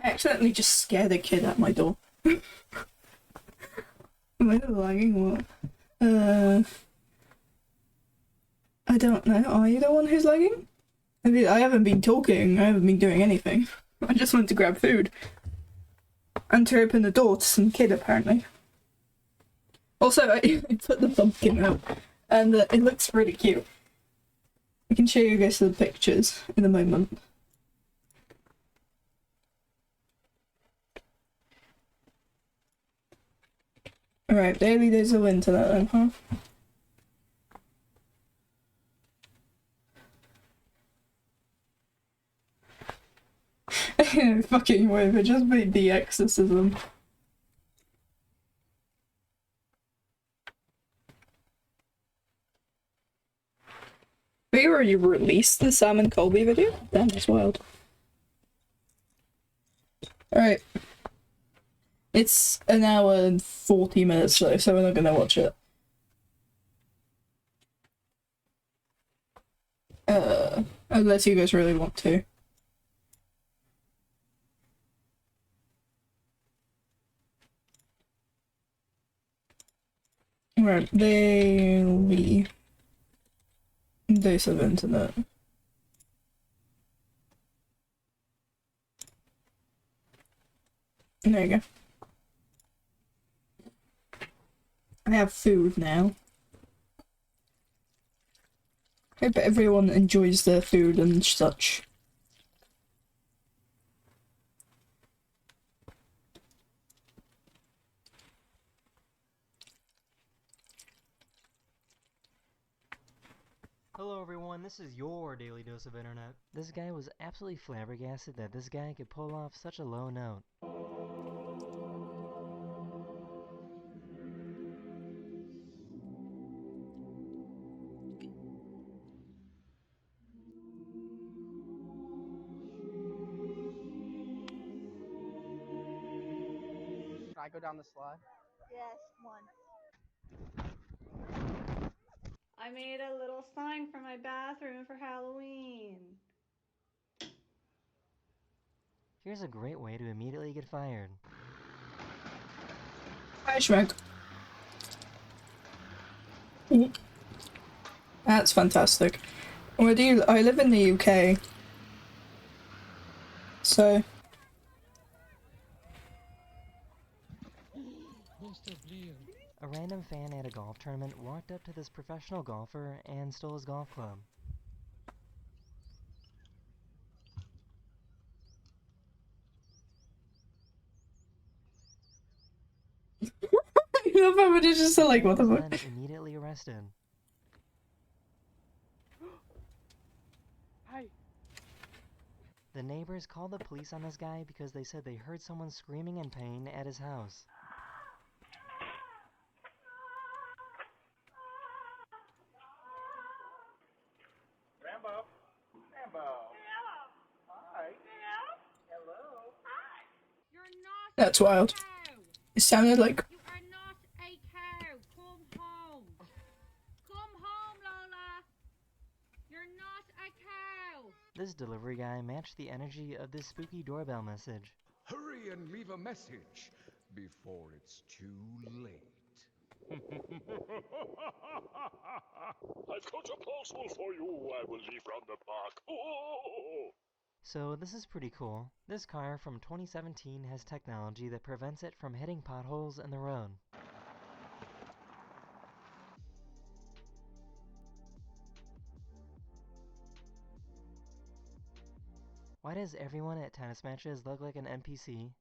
I accidentally just scared a kid at my door. Am I lagging? What? I don't know. Are you the one who's lagging? I mean, I haven't been talking. I haven't been doing anything. I just went to grab food. And to open the door to some kid, apparently. Also, I put the pumpkin out. And it looks really cute. I can show you guys the pictures in a moment. Alright, daily days of internet then, huh? Fucking wave, it just made the exorcism. We already released the Sam and Colby video? Damn, that's wild. Alright. It's an hour and 40 minutes though, so we're not gonna watch it. Unless you guys really want to. Right, daily days of internet. There you go. I have food now. Hope everyone enjoys their food and such. Hello everyone, this is your daily dose of internet. This guy was absolutely flabbergasted that this guy could pull off such a low note. Can I go down the slide? Yes, one. I made a little sign for my bathroom for Halloween. Here's a great way to immediately get fired. Hi, Shrek. That's fantastic. Where do you? I live in the UK. So. A random fan at a golf tournament walked up to this professional golfer and stole his golf club. I love how it is just so like, what the fuck? Then immediately arrested. Hi. The neighbors called the police on this guy because they said they heard someone screaming in pain at his house. Rambo. Rambo. Hi. Hello. You're not. That's wild. It sounded like. You are not a cow. Come home. Come home, Lola. You're not a cow. This delivery guy matched the energy of this spooky doorbell message. Hurry and leave a message before it's too late. I've got a parcel for you. I will leave round the back. Oh. So this is pretty cool. This car from 2017 has technology that prevents it from hitting potholes in the road. Why does everyone at tennis matches look like an NPC?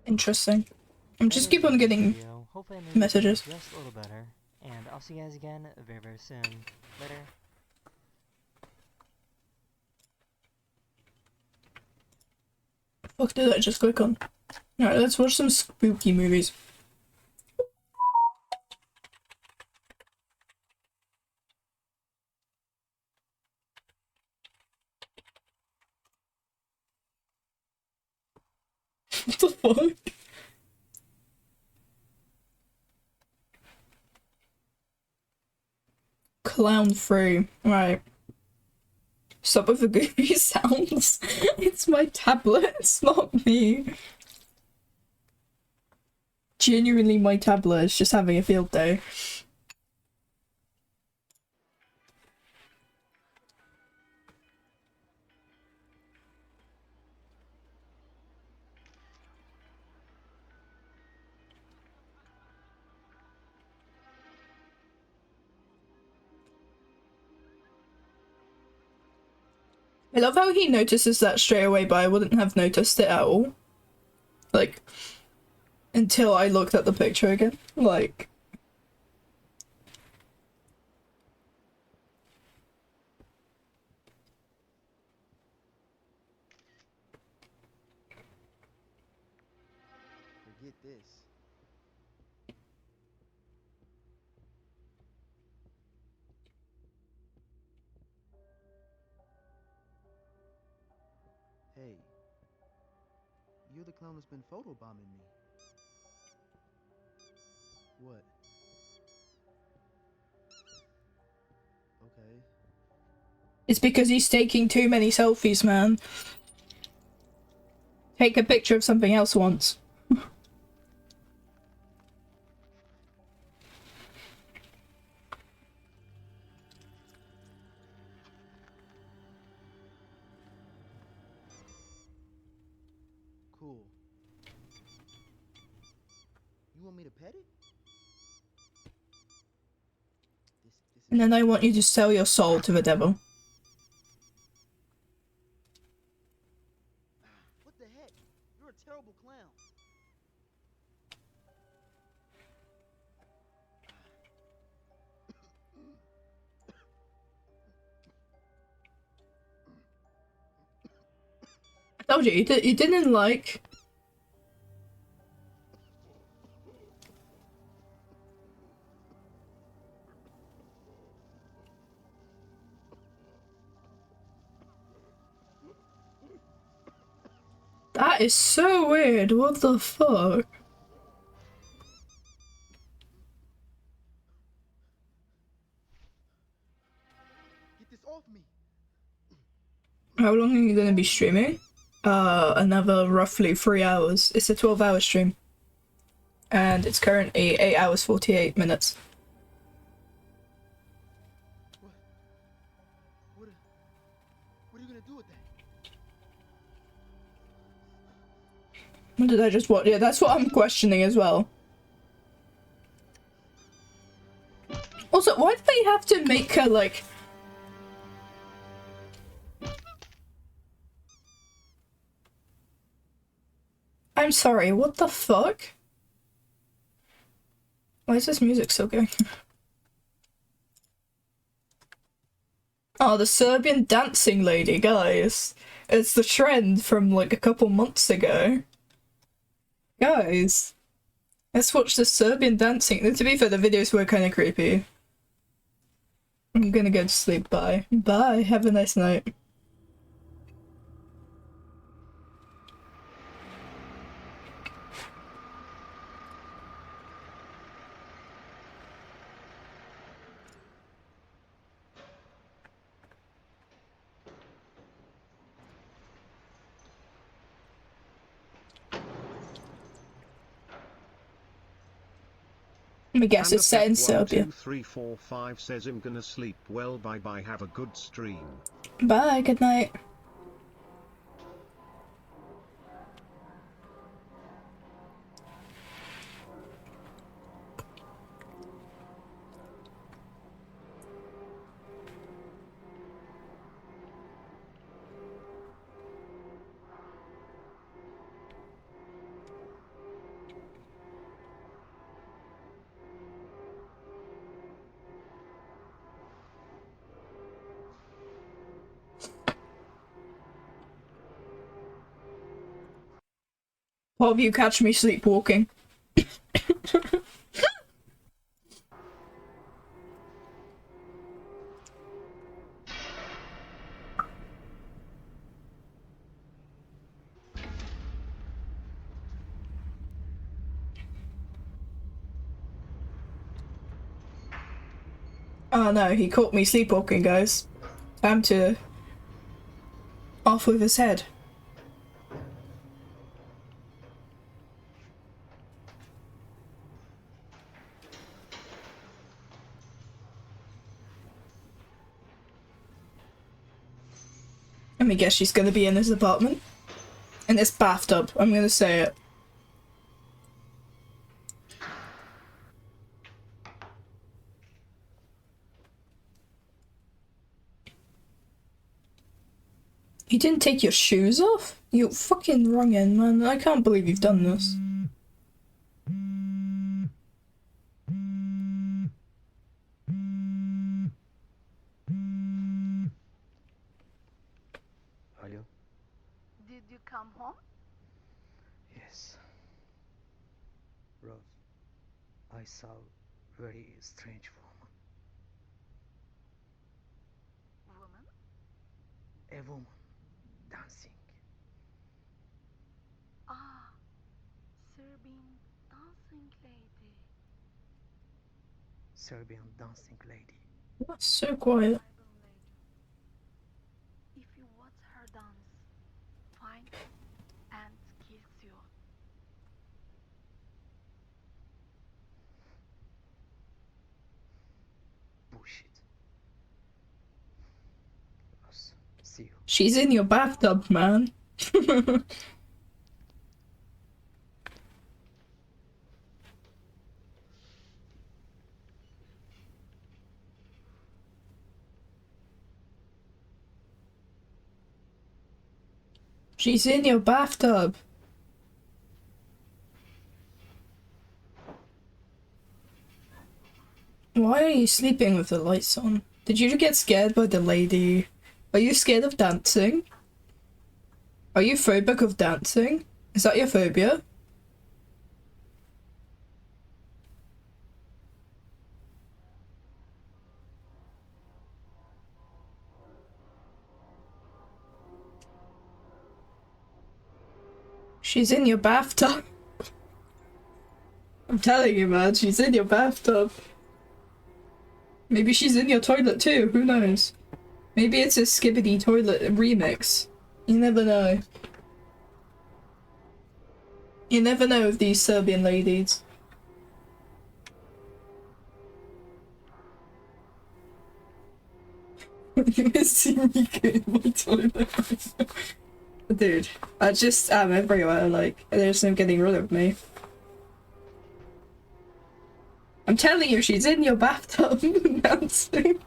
Interesting. I'm just keep on getting Hopefully I made messages. this just a little better. And I'll see you guys again very, very soon. Later. Fuck did I just click on? Alright, let's watch some spooky movies. What the fuck? Clown free. Right. Stop with the goofy sounds. It's my tablet, it's not me. Genuinely, my tablet is just having a field day. I love how he notices that straight away, but I wouldn't have noticed it at all. Like, until I looked at the picture again. Like... Forget this. Hey, you're the clown that's been photobombing me. What? Okay. It's because he's taking too many selfies, man. Take a picture of something else once. Cool. You want me to pet it? And then I want you to sell your soul to the devil. What the heck? You're a terrible clown. I told you, you didn't like... That is so weird, what the fuck? Get this off me. How long are you gonna be streaming? Another roughly 3 hours. It's a 12-hour stream. And it's currently 8 hours 48 minutes. What are you gonna do with that? What did I just watch? Yeah, that's what I'm questioning as well. Also, why do they have to make her, like... I'm sorry, what the fuck? Why is this music still going? Oh, the Serbian dancing lady, guys. It's the trend from, like, a couple months ago. Guys. Let's watch the Serbian dancing. To be fair, the videos were kind of creepy. I'm gonna go to sleep. Bye. Bye. Have a nice night. Let me guess, it's set in Serbia. 1, 2, 3, 4, 5 says I'm gonna sleep well, bye bye, have a good stream. Bye, good night. Hope you catch me sleepwalking. Oh no, he caught me sleepwalking, guys. Time to off with his head. Let me guess, she's gonna be in this apartment. In this bathtub, I'm gonna say it. You didn't take your shoes off? You fucking wrongin', man. I can't believe you've done this. Hello? Did you come home? Yes. Rose, I saw very strange woman. Woman? A woman dancing. Ah, Serbian dancing lady. Serbian dancing lady. That's so quiet. I will later. If you watch her dance, find and kills you. Bullshit. Rose, see you. She's in your bathtub, man. She's in your bathtub. Why are you sleeping with the lights on? Did you get scared by the lady? Are you scared of dancing? Are you phobic of dancing? Is that your phobia? She's in your bathtub. I'm telling you, man, she's in your bathtub. Maybe she's in your toilet too, who knows? Maybe it's a Skibbity toilet remix. You never know. You never know with these Serbian ladies. You see Mika in my toilet. Dude, I'm everywhere, like, there's no getting rid of me. I'm telling you, she's in your bathtub dancing.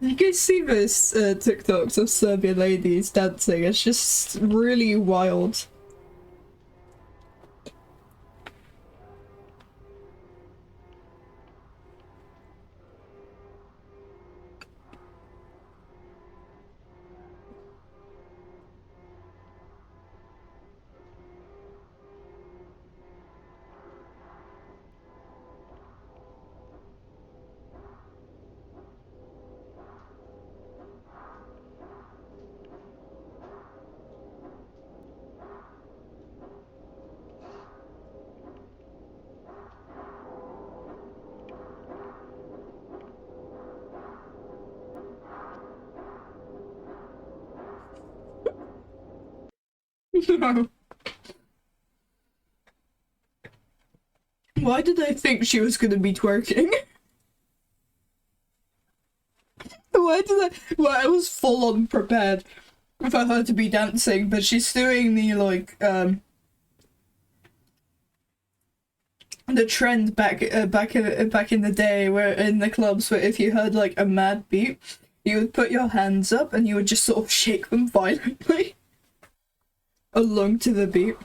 You can see this TikToks of Serbian ladies dancing, it's just really wild. No. Why did I think she was gonna be twerking? Well, I was full on prepared for her to be dancing, but she's doing the, like, the trend back in the day where in the clubs where if you heard, like, a mad beat, you would put your hands up and you would just sort of shake them violently along to the beat.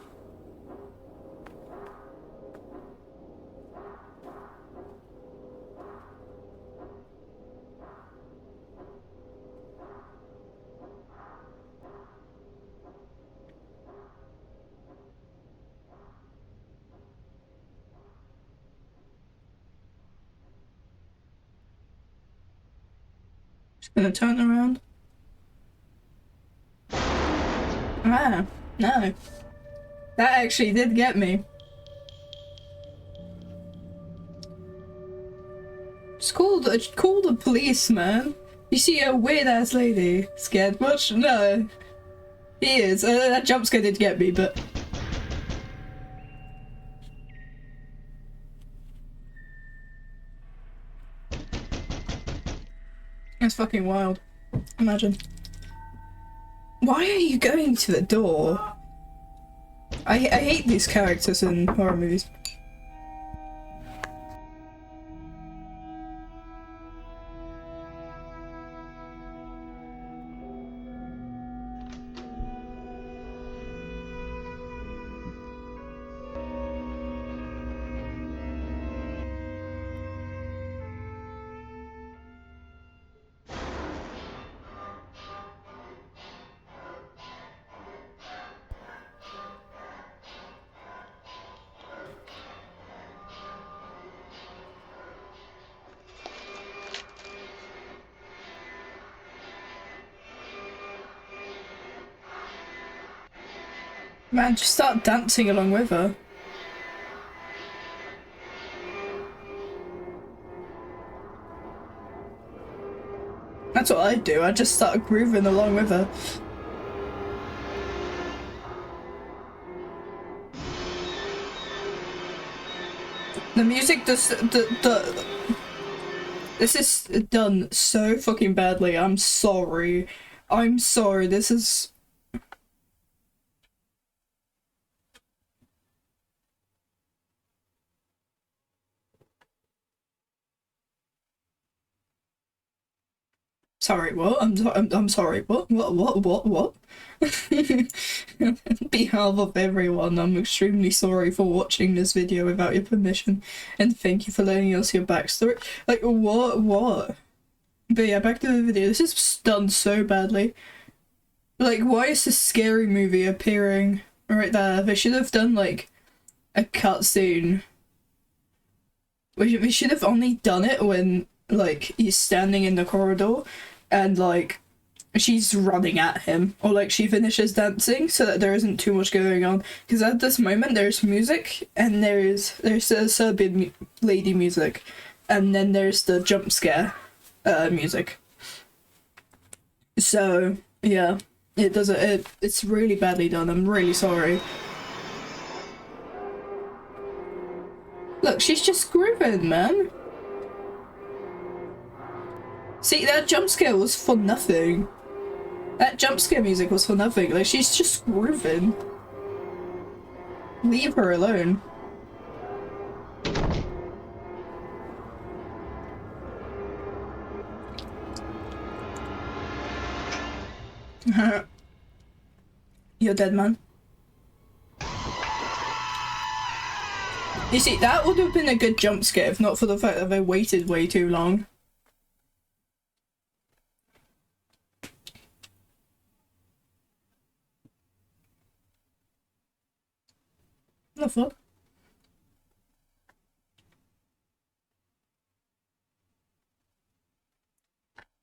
Just gonna turn around. Ah, no. That actually did get me. Just call the police, man. You see a weird ass lady. Scared much? No. He is. That jump scare did get me, but... That's fucking wild. Imagine. Why are you going to the door? I hate these characters in horror movies. Man, just start dancing along with her. That's what I'd do, I'd just start grooving along with her. The music does this is done so fucking badly. I'm sorry. I'm sorry. This is... Sorry, what? I'm sorry, what? What? On behalf of everyone, I'm extremely sorry for watching this video without your permission, and thank you for letting us your backstory. Like, what? But yeah, back to the video. This is done so badly. Like, why is this scary movie appearing right there? They should have done, like, a cutscene. We should have only done it when, like, he's standing in the corridor and, like, she's running at him, or, like, she finishes dancing so that there isn't too much going on. Because at this moment, there's music, and there's a Serbian lady music, and then there's the jump scare music. So, yeah, it's really badly done. I'm really sorry. Look, she's just grooving, man. See, that jump scare was for nothing. That jump scare music was for nothing. Like, she's just grooving. Leave her alone. You're dead, man. You see, that would have been a good jump scare if not for the fact that they waited way too long. The fuck?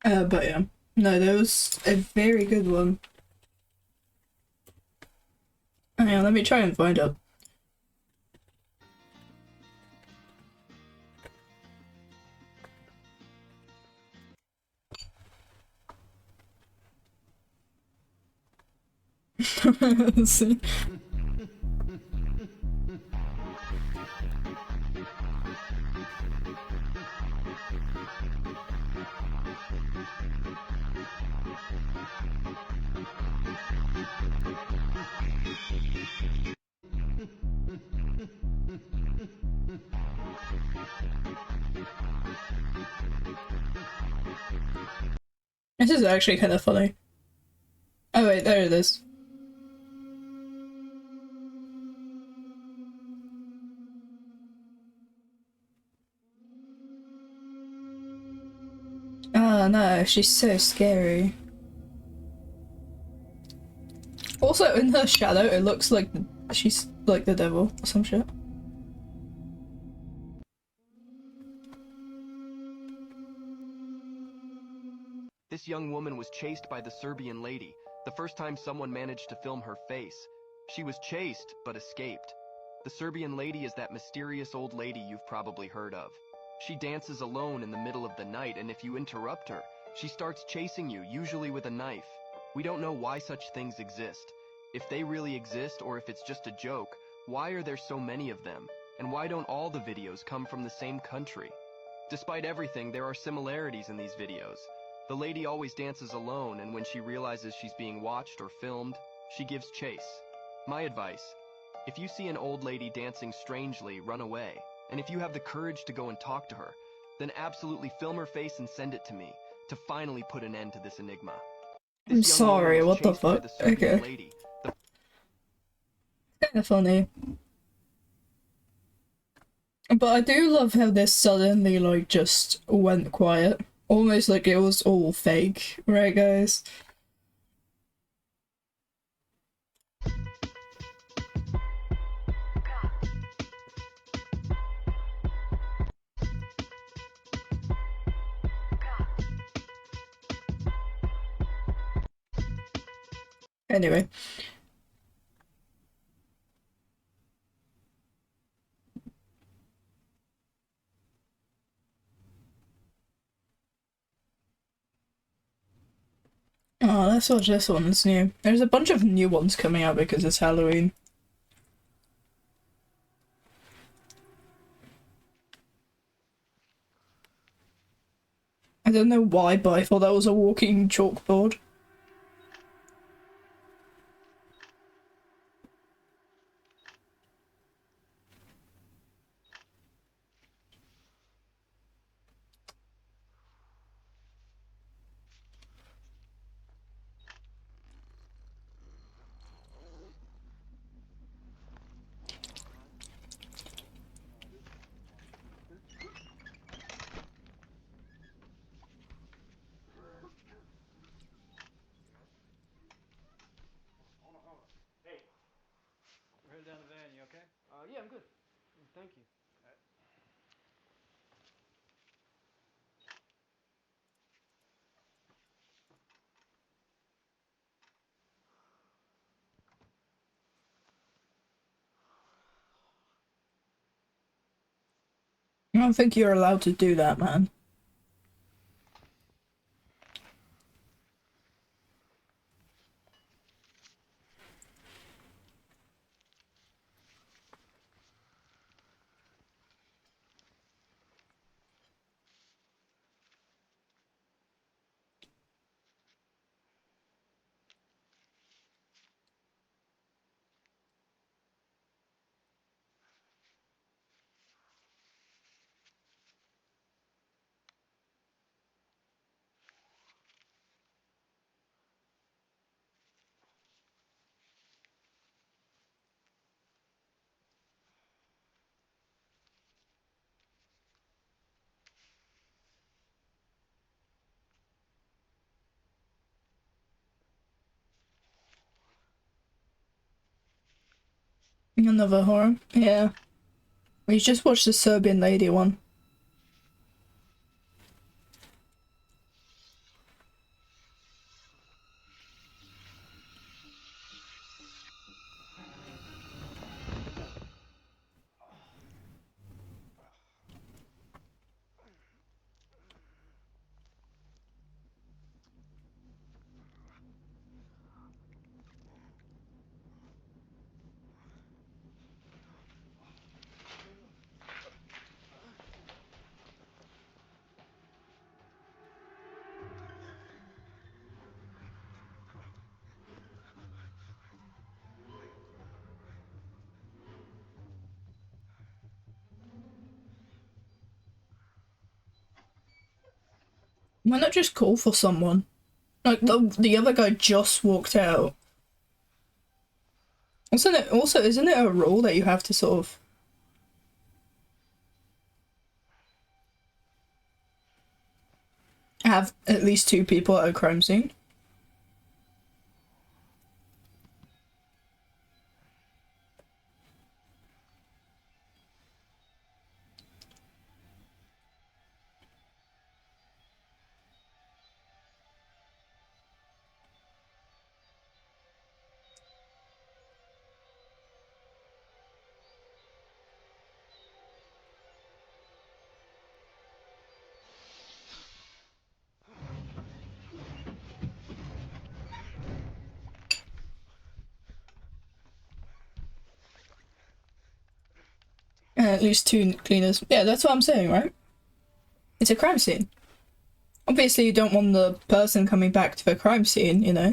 But yeah. No, that was a very good one. Hang on, let me try and find it. See? This is actually kind of funny. Oh wait, there it is. Oh no, she's so scary. Also, in her shadow, it looks like she's like the devil or some shit. This young woman was chased by the Serbian lady, the first time someone managed to film her face. She was chased, but escaped. The Serbian lady is that mysterious old lady you've probably heard of. She dances alone in the middle of the night, and if you interrupt her, She starts chasing you, usually with a knife. We don't know why such things exist. If they really exist or if it's just a joke, why are there so many of them? And why don't all the videos come from the same country? Despite everything, there are similarities in these videos. The lady always dances alone, and when she realizes she's being watched or filmed, she gives chase. My advice: if you see an old lady dancing strangely, run away. And if you have the courage to go and talk to her, then absolutely film her face and send it to me, to finally put an end to this enigma. I'm sorry, what the fuck? Okay. Lady. Kinda funny. But I do love how this suddenly, like, just went quiet. Almost like it was all fake. Right, guys? Anyway. Oh, let's watch this one, it's new. There's a bunch of new ones coming out because it's Halloween. I don't know why, but I thought that was a walking chalkboard. Down the van, you okay? Yeah, I'm good. Thank you. I don't think you're allowed to do that, man. Another horror? Yeah. We just watched the Serbian lady one. Why not just call for someone? Like, the other guy just walked out. Isn't it a rule that you have to sort of have at least 2 people at a crime scene? at least 2 cleaners. Yeah, that's what I'm saying, right? It's a crime scene. Obviously, you don't want the person coming back to the crime scene, you know?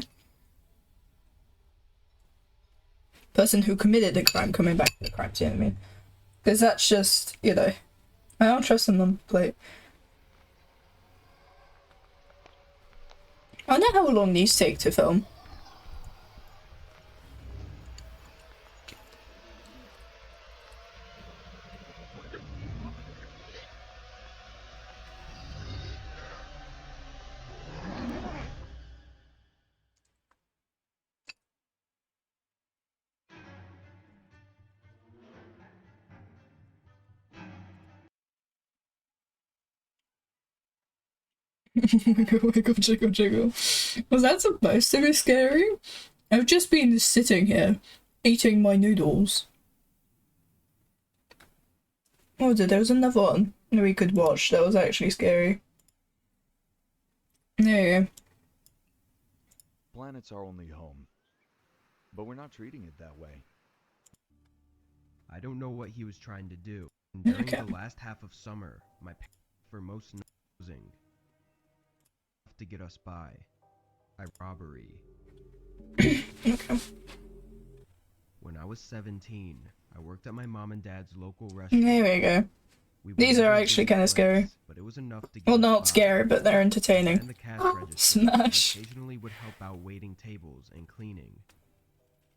Person who committed the crime coming back to the crime scene, I mean. Because that's just, you know... I don't trust them on plate. I wonder how long these take to film. Wiggle, jiggle, jiggle. Was that supposed to be scary? I've just been sitting here, eating my noodles. Oh, there was another one we could watch that was actually scary. There you go. Planet's our only home. But we're not treating it that way. I don't know what he was trying to do. And during the last half of summer, my parents for most closing to get us by. Robbery. Okay. When I was 17, I worked at my mom and dad's local restaurant. There we go. These are actually kind of scary. But it was enough to well, not scary, but they're entertaining. And the cash register, Smash. Occasionally would help out waiting tables and cleaning.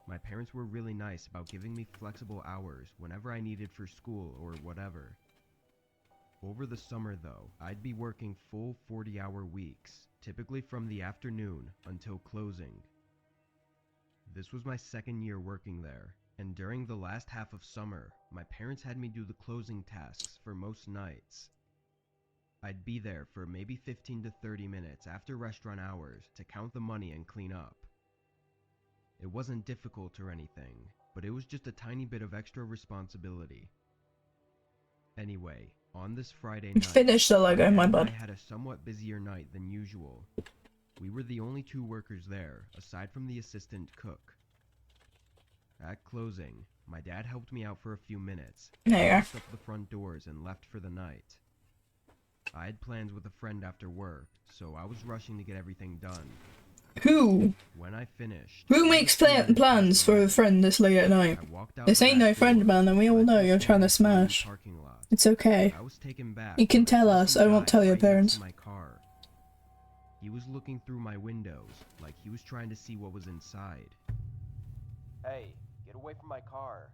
My parents were really nice about giving me flexible hours whenever I needed for school or whatever. Over the summer though, I'd be working full 40-hour weeks, typically from the afternoon until closing. This was my second year working there, and during the last half of summer, my parents had me do the closing tasks for most nights. I'd be there for maybe 15 to 30 minutes after restaurant hours to count the money and clean up. It wasn't difficult or anything, but it was just a tiny bit of extra responsibility. Anyway, on this Friday night, finish the logo, my bud. I had a somewhat busier night than usual. We were the only 2 workers there, aside from the assistant cook. At closing, my dad helped me out for a few minutes, locked up the front doors and left for the night. I had plans with a friend after work, so I was rushing to get everything done. Who? When I finished, who makes plans for a friend this late at night? This ain't no friend, man, and we all know you're trying to smash. It's okay. I was taken back. You can tell us, I won't tell your parents. My car. He was looking through my windows, like he was trying to see what was inside. Hey, get away from my car.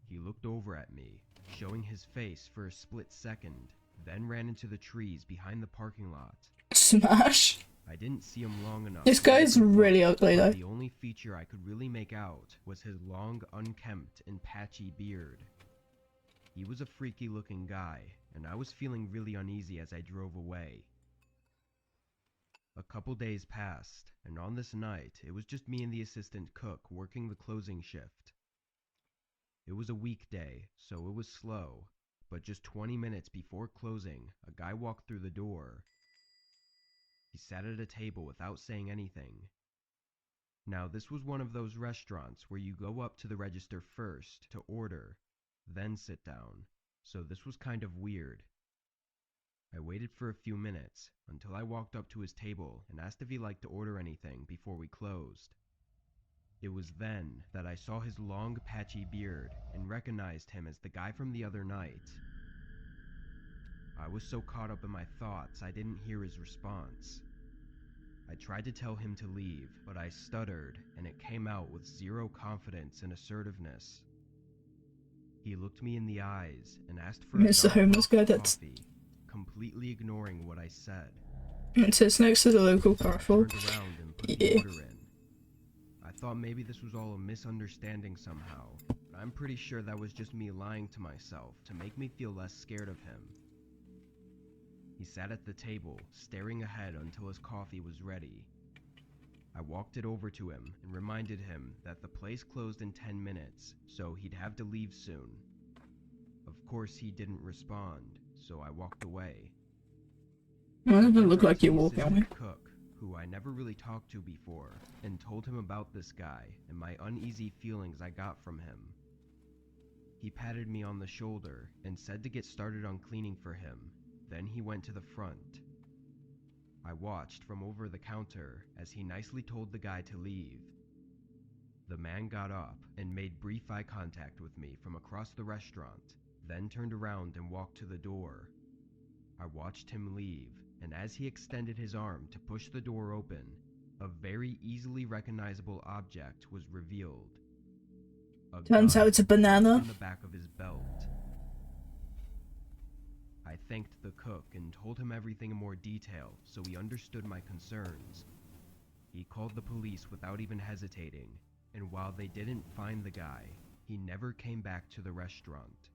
He looked over at me, showing his face for a split second, then ran into the trees behind the parking lot. Smash. I didn't see him long enough. This guy's really ugly though. The only feature I could really make out was his long, unkempt and patchy beard. He was a freaky looking guy, and I was feeling really uneasy as I drove away. A couple days passed, and on this night, it was just me and the assistant cook working the closing shift. It was a weekday, so it was slow, but just 20 minutes before closing, a guy walked through the door. He sat at a table without saying anything. Now, this was one of those restaurants where you go up to the register first to order, then sit down, so this was kind of weird. I waited for a few minutes until I walked up to his table and asked if he liked to order anything before we closed. It was then that I saw his long, patchy beard and recognized him as the guy from the other night. I was so caught up in my thoughts I didn't hear his response. I tried to tell him to leave, but I stuttered, and it came out with zero confidence and assertiveness. He looked me in the eyes and asked for a homeless guy that's coffee, completely ignoring what I said. It sits next to the local carrefour. Turned around and put the order in. I thought maybe this was all a misunderstanding somehow, but I'm pretty sure that was just me lying to myself to make me feel less scared of him. He sat at the table, staring ahead until his coffee was ready. I walked it over to him and reminded him that the place closed in 10 minutes, so he'd have to leave soon. Of course, he didn't respond, so I walked away. Well, it doesn't look like you're walking away. Cook, who I never really talked to before, and told him about this guy and my uneasy feelings I got from him. He patted me on the shoulder and said to get started on cleaning for him. Then he went to the front. I watched from over the counter as he nicely told the guy to leave. The man got up and made brief eye contact with me from across the restaurant, then turned around and walked to the door. I watched him leave, and as he extended his arm to push the door open, a very easily recognizable object was revealed. Turns out it's a banana. In the back of his belt. I thanked the cook and told him everything in more detail so he understood my concerns. He called the police without even hesitating, and while they didn't find the guy, he never came back to the restaurant.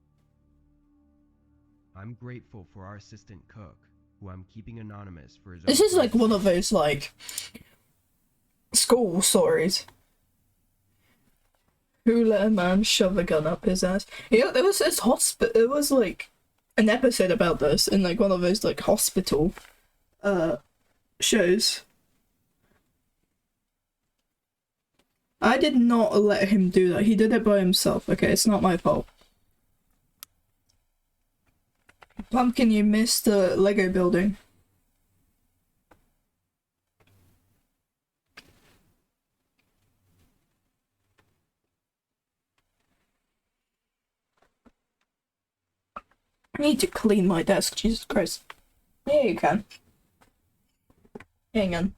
I'm grateful for our assistant cook, who I'm keeping anonymous for his own. This is like one of those like school stories. Who let a man shove a gun up his ass? You know, there was this hospital. There was like an episode about this in like one of those like hospital shows. I did not let him do that. He did it by himself. Okay, it's not my fault. Pumpkin, you missed the Lego building. I need to clean my desk, Jesus Christ. Yeah, you can. Hang on.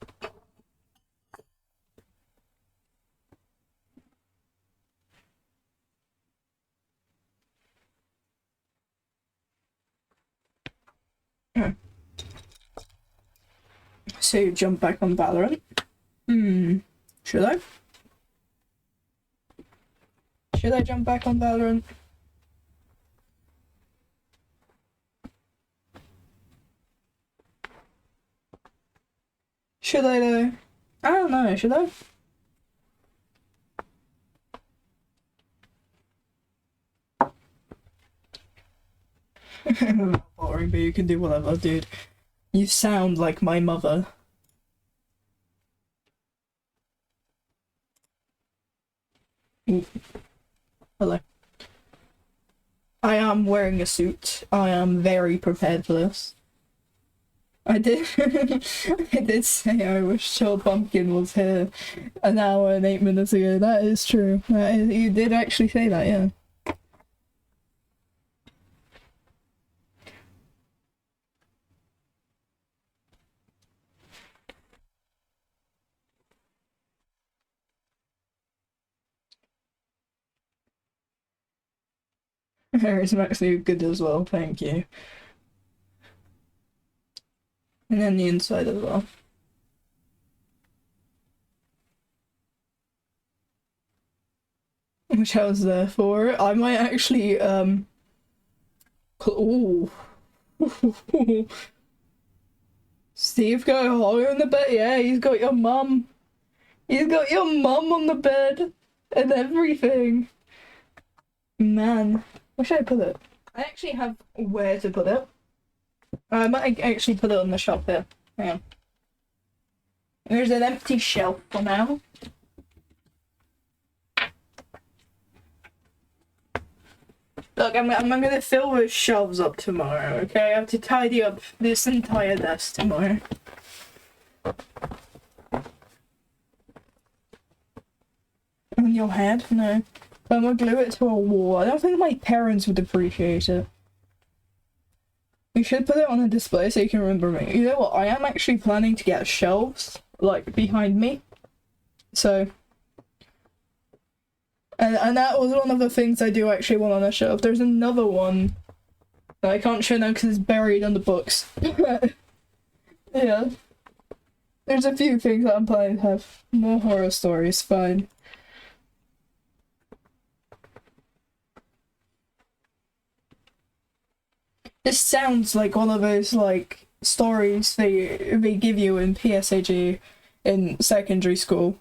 So you jump back on Valorant? Should I? Should I jump back on Valorant? Should I though? I don't know, should I? Boring, but you can do whatever, dude. You sound like my mother. Ooh. Hello. I am wearing a suit. I am very prepared for this. I did I did say I wish Chill Pumpkin was here an hour and 8 minutes ago. That is true. You did actually say that, yeah. Harry's actually good as well, thank you. And then the inside as well. Which I was there for. I might actually, ooh. Steve got Holly on the bed? Yeah, he's got your mum. He's got your mum on the bed and everything. Man, where should I put it? I actually have where to put it. I might actually put it on the shelf here. Hang on. There's an empty shelf for now. Look, I'm gonna fill those shelves up tomorrow, okay? I have to tidy up this entire desk tomorrow. On your head? No. I'm gonna glue it to a wall. I don't think my parents would appreciate it. We should put it on a display so you can remember me. You know what? I am actually planning to get shelves, like, behind me. So... And that was one of the things I do actually want on a shelf. There's another one that I can't show now because it's buried under books. Yeah. There's a few things that I'm planning to have. More horror stories, fine. This sounds like one of those, like, stories they give you in PSAG in secondary school.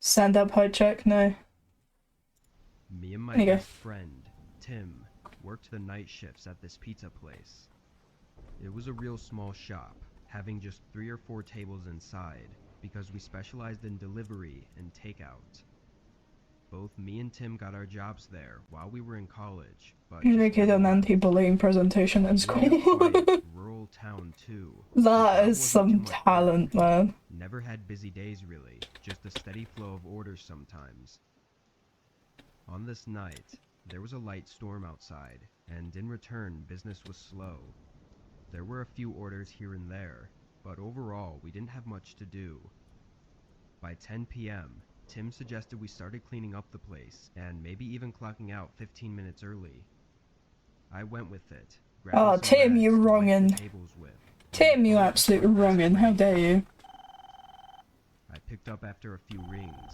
Stand up height check? No. Me and my best friend, Tim, worked the night shifts at this pizza place. It was a real small shop, having just 3 or 4 tables inside, because we specialized in delivery and takeout. Both me and Tim got our jobs there while we were in college, but You make it an anti-bullying presentation in school. rural town too. That is some talent, man. Never had busy days really, just a steady flow of orders sometimes. On this night, there was a light storm outside, and in return, business was slow. There were a few orders here and there, but overall, we didn't have much to do. By 10 p.m., Tim suggested we started cleaning up the place, and maybe even clocking out 15 minutes early. I went with it. Oh, Tim, you wrongin'. Tim, you absolute wrongin'. How dare you? I picked up after a few rings.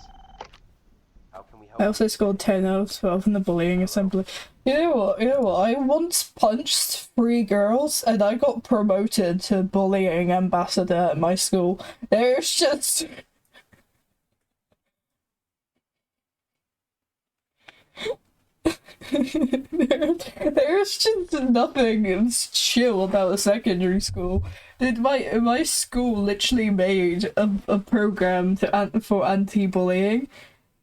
I also scored 10 out of 12 in the bullying assembly. You know what? I once punched 3 girls and I got promoted to bullying ambassador at my school. There's just... there's just nothing chill about a secondary school. My school literally made a program for anti-bullying.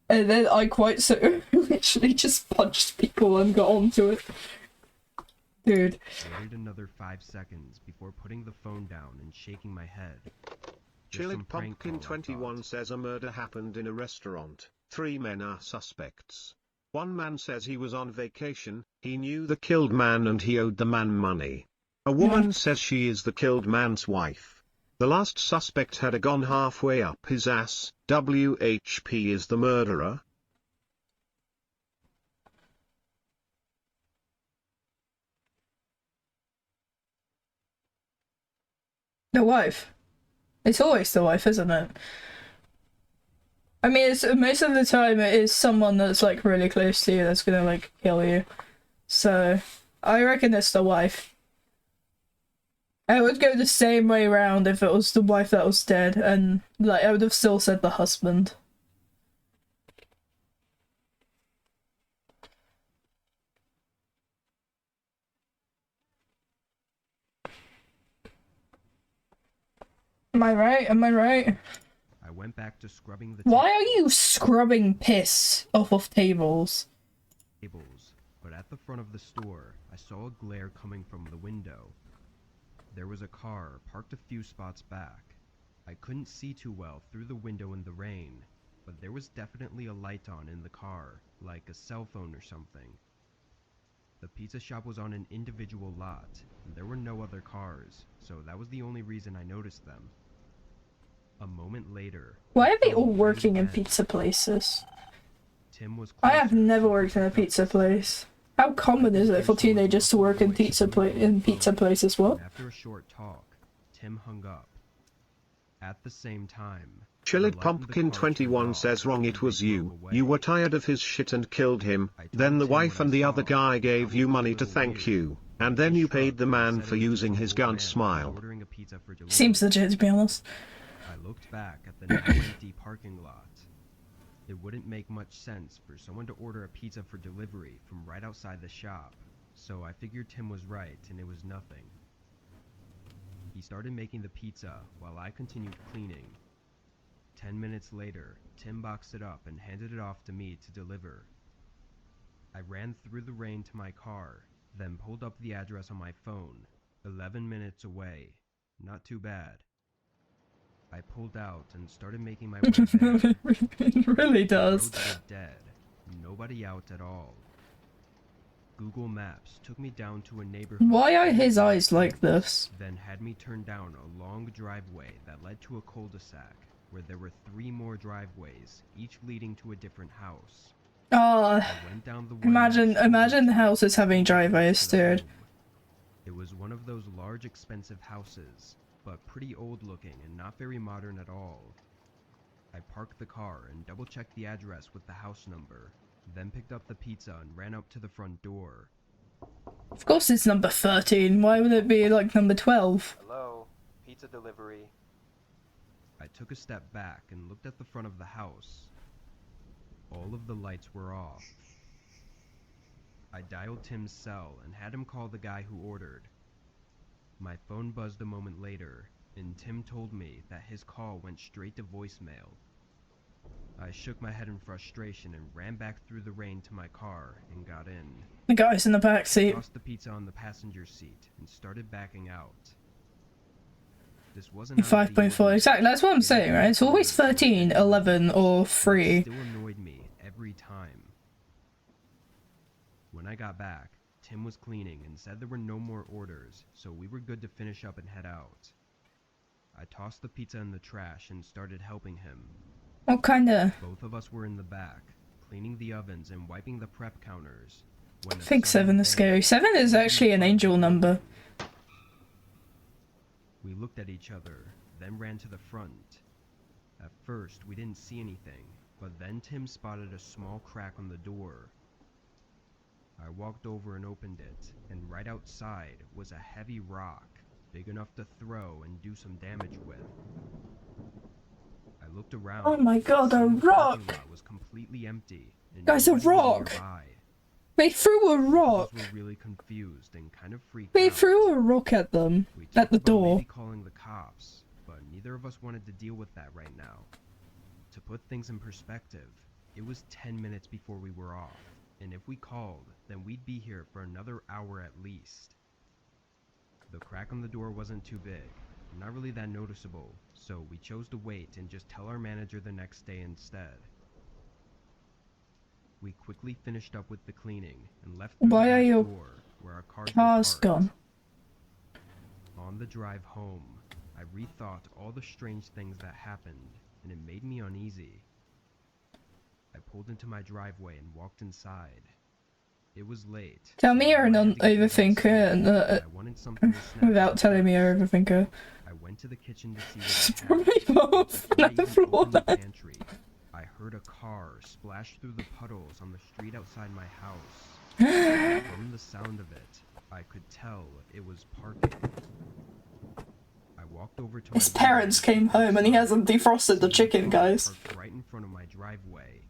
And then I quite so literally just punched people and got onto it. Dude. I waited another 5 seconds before putting the phone down and shaking my head. Chilled Pumpkin 21 says a murder happened in a restaurant. 3 men are suspects. One man says he was on vacation, he knew the killed man and he owed the man money. A woman says she is the killed man's wife. The last suspect had a gun halfway up his ass. WHP is the murderer. The wife. It's always the wife, isn't it? I mean, it's, most of the time it is someone that's like really close to you that's gonna like kill you. So, I reckon it's the wife. I would go the same way round if it was the wife that was dead, and like I would have still said the husband. Am I right? Am I right? I went back to scrubbing the Why are you scrubbing piss off of tables? But at the front of the store, I saw a glare coming from the window. There was a car parked a few spots back. I couldn't see too well through the window in the rain, but there was definitely a light on in the car, like a cell phone or something. The pizza shop was on an individual lot, and there were no other cars, so that was the only reason I noticed them. A moment later... Why are they all working in pizza places? Tim was I have never worked in a pizza place. How common is it for teenagers to work in pizza places? What? After a short talk, Tim hung up. At the same time, Chilled Pumpkin 21 says wrong, it was you. You were tired of his shit and killed him. Then the wife and the other guy gave you money to thank you. And then you paid the man for using his gun. Smile. Seems legit, to be honest. I looked back at the now empty parking lot. It wouldn't make much sense for someone to order a pizza for delivery from right outside the shop, so I figured Tim was right and it was nothing. He started making the pizza while I continued cleaning. 10 minutes later, Tim boxed it up and handed it off to me to deliver. I ran through the rain to my car, then pulled up the address on my phone. 11 minutes away. Not too bad. I pulled out and started making my way there. It really does. The roads were dead. Nobody out at all. Google Maps took me down to a neighborhood. Why are his eyes like this? Then had me turn down a long driveway that led to a cul-de-sac, where there were 3 more driveways, each leading to a different house. Oh, imagine the houses having driveways, dude. It was one of those large expensive houses, but pretty old looking and not very modern at all. I parked the car and double-checked the address with the house number, then picked up the pizza and ran up to the front door. Of course it's number 13, why would it be like number 12? Hello, pizza delivery. I took a step back and looked at the front of the house. All of the lights were off. I dialed Tim's cell and had him call the guy who ordered. My phone buzzed a moment later, and Tim told me that his call went straight to voicemail. I shook my head in frustration and ran back through the rain to my car and got in. The guy's in the back seat. I tossed the pizza on the passenger seat and started backing out. This wasn't 5.4, exactly, that's what I'm saying, right? It's always 13, 11, or 3. It still annoyed me every time. When I got back, Tim was cleaning and said there were no more orders, so we were good to finish up and head out. I tossed the pizza in the trash and started helping him. What kinda? Both of us were in the back, cleaning the ovens and wiping the prep counters. I think 7 is scary. 7 is actually an angel number. We looked at each other, then ran to the front. At first, we didn't see anything, but then Tim spotted a small crack on the door. I walked over and opened it, and right outside was a heavy rock, big enough to throw and do some damage with. I looked around. Oh my god, a rock! The lot was completely empty. Guys, a rock! They threw a rock! We were really confused and kind of freaked They out. threw a rock at them, at the door. Maybe calling the cops, but neither of us wanted to deal with that right now. To put things in perspective, it was 10 minutes before we were off, and if we called, then we'd be here for another hour at least. The crack on the door wasn't too big, not really that noticeable, so we chose to wait and just tell our manager the next day instead. We quickly finished up with the cleaning and left through Why the are back your door where our cars cars were parked. gone? On the drive home, I rethought all the strange things that happened, and it made me uneasy. I pulled into my driveway and walked inside. It was late. Tell me you're an overthinker and without telling me you're an overthinker. I went to the kitchen to see what Probably both. Another floor the pantry. I heard a car splash through the puddles on the street outside my house. From the sound of it, I could tell it was parking. I walked over to His parents came home and he hasn't defrosted the chicken, guys. Right in front of my driveway.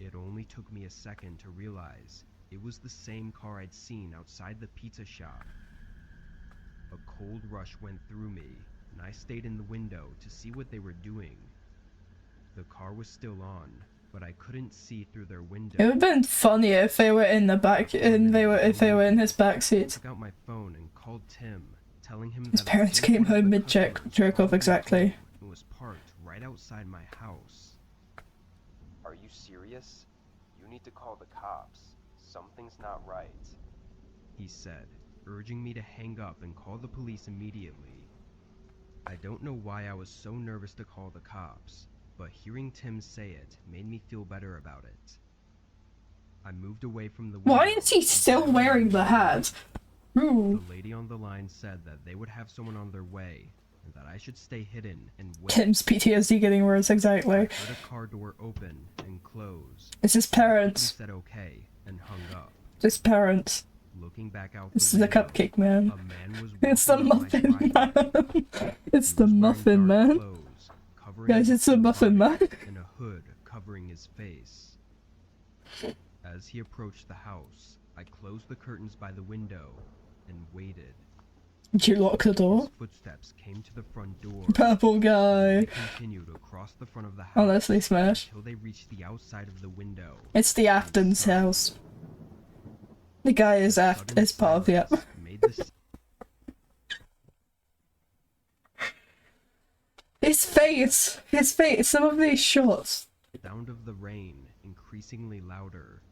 It only took me a second to realize it was the same car I'd seen outside the pizza shop. A cold rush went through me, and I stayed in the window to see what they were doing. The car was still on, but I couldn't see through their window. It would have been funnier if they were in the back, if they were in his backseat. I took out my phone and called Tim, telling him His that parents came home mid-jerk off exactly. It was parked right outside my house. Are you serious? You need to call the cops. Something's not right. He said, urging me to hang up and call the police immediately. I don't know why I was so nervous to call the cops, but hearing Tim say it made me feel better about it. I moved away from the window. Why is he still wearing the hat? Ooh. The lady on the line said that they would have someone on their way, and that I should stay hidden and wait. Tim's PTSD getting worse, exactly. I heard a car door open and close. It's his parents. He said okay and hung up. His parents. Looking back out This is the cupcake man. It's the muffin man. It's the muffin man. Guys, it's the muffin man. And a hood covering his face. As he approached the house, I closed the curtains by the window and waited. Did you lock the door? His footsteps came to the front door. Purple guy. They continued across the front of the house. Oh, Leslie Smash. Until they reached the outside of the window. It's the Afton's house. The guy is part of the app. His face, some of these shots. Sound of the rain increasingly louder.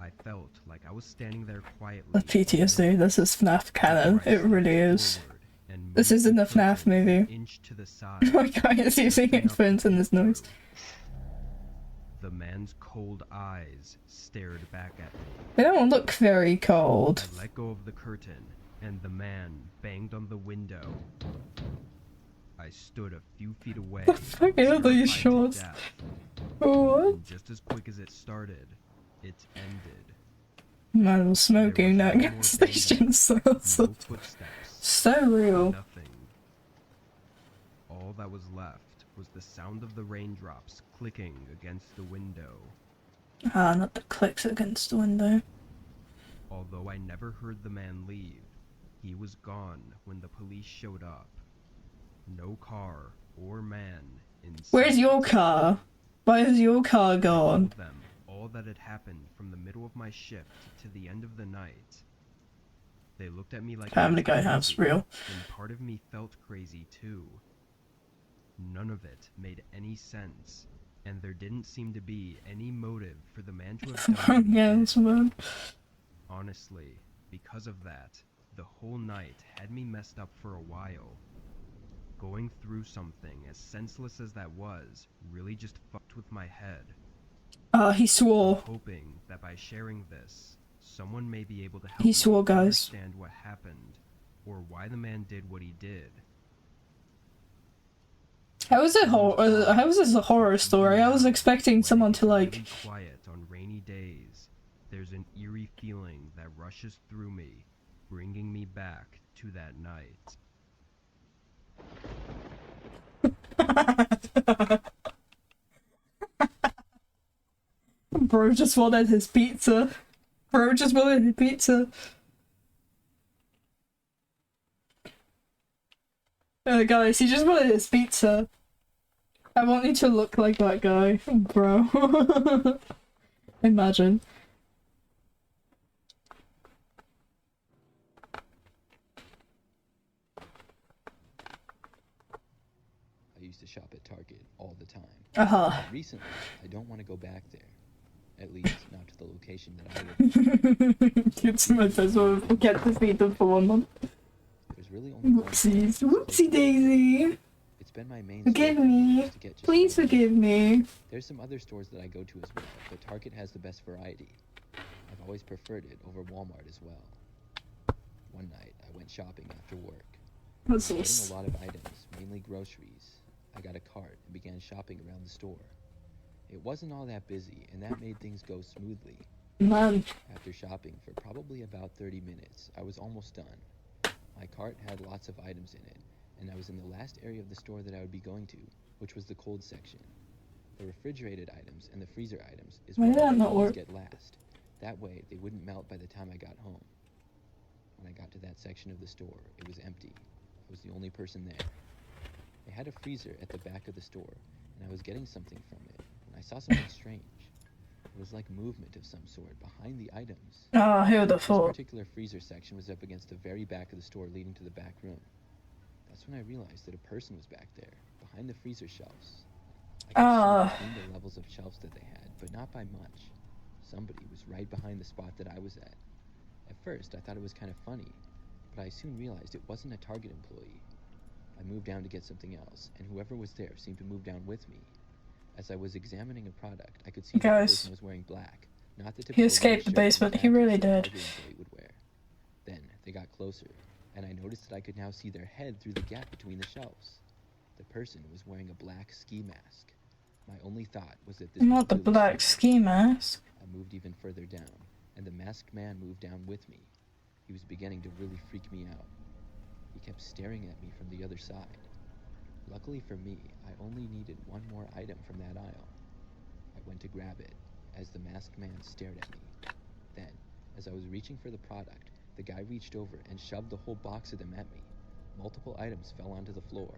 I felt like I was standing there quietly. The PTSD, this is FNAF canon, it really is. This isn't a FNAF movie. My guy is using headphones and this noise. The man's cold eyes stared back at me. They don't look very cold. I let go of the curtain, and the man banged on the window. I stood a few feet away. The fuck are these shots? What? And just as quick as it started, it ended. Man was smoking that gas station so real. Nothing. All that was left was the sound of the raindrops clicking against the window. Ah, not the clicks against the window. Although I never heard the man leave, He was gone when the police showed up. No car or man in sight. Where's your car? Why is your car I gone? told them all that had happened from the middle of my shift to the end of the night. They looked at me like Family I was Guy crazy, house, real. and part of me felt crazy too. None of it made any sense, and there didn't seem to be any motive for the man to have done what he did. Yes, man. Honestly, because of that, the whole night had me messed up for a while. Going through something as senseless as that was really just fucked with my head. He swore. I'm hoping that by sharing this, someone may be able to help He me swore, guys. understand what happened, or why the man did what he did. How is it how is this a horror story? I was expecting someone to like. Really quiet on rainy days. There's an eerie feeling that rushes through me, bringing me back to that night. Bro just wanted his pizza. Bro just wanted his pizza. Guys, he just wanted his pizza. I want you to look like that guy, bro. Imagine. I used to shop at Target all the time. Uh-huh. Recently, I don't want to go back there. At least, not to the location that I live. It's my best one. Forget to feed them for 1 month. There's really only one Whoopsies. Whoopsie daisy. It's been my main Forgive source me. just to get just Please forgive me. There's some other stores that I go to as well, but Target has the best variety. I've always preferred it over Walmart as well. One night, I went shopping after work. What's Getting this? a lot of items, mainly groceries. I got a cart and began shopping around the store. It wasn't all that busy, and that made things go smoothly. Man. After shopping for probably about 30 minutes, I was almost done. My cart had lots of items in it, and I was in the last area of the store that I would be going to, which was the cold section. The refrigerated items and the freezer items is Why what did I that not always work? get last. That way, they wouldn't melt by the time I got home. When I got to that section of the store, it was empty. I was the only person there. They had a freezer at the back of the store, and I was getting something from it, when I saw something strange. It was like movement of some sort behind the items. Ah, who the This fuck? particular freezer section was up against the very back of the store leading to the back room. That's when I realized that a person was back there, behind the freezer shelves. I could see between the levels of shelves that they had, but not by much. Somebody was right behind the spot that I was at. At first, I thought it was kind of funny, but I soon realized it wasn't a Target employee. I moved down to get something else, and whoever was there seemed to move down with me. As I was examining a product, I could see that the Guys. person was wearing black, not the typical He white escaped the shirt and basement. He khakis really that a did. Target employee would wear. Then they got closer, and I noticed that I could now see their head through the gap between the shelves. The person was wearing a black ski mask. My only thought was that this was Not the really black ski mask. I moved even further down, and the masked man moved down with me. He was beginning to really freak me out. He kept staring at me from the other side. Luckily for me, I only needed one more item from that aisle. I went to grab it, as the masked man stared at me. Then, as I was reaching for the product, the guy reached over and shoved the whole box of them at me. Multiple items fell onto the floor.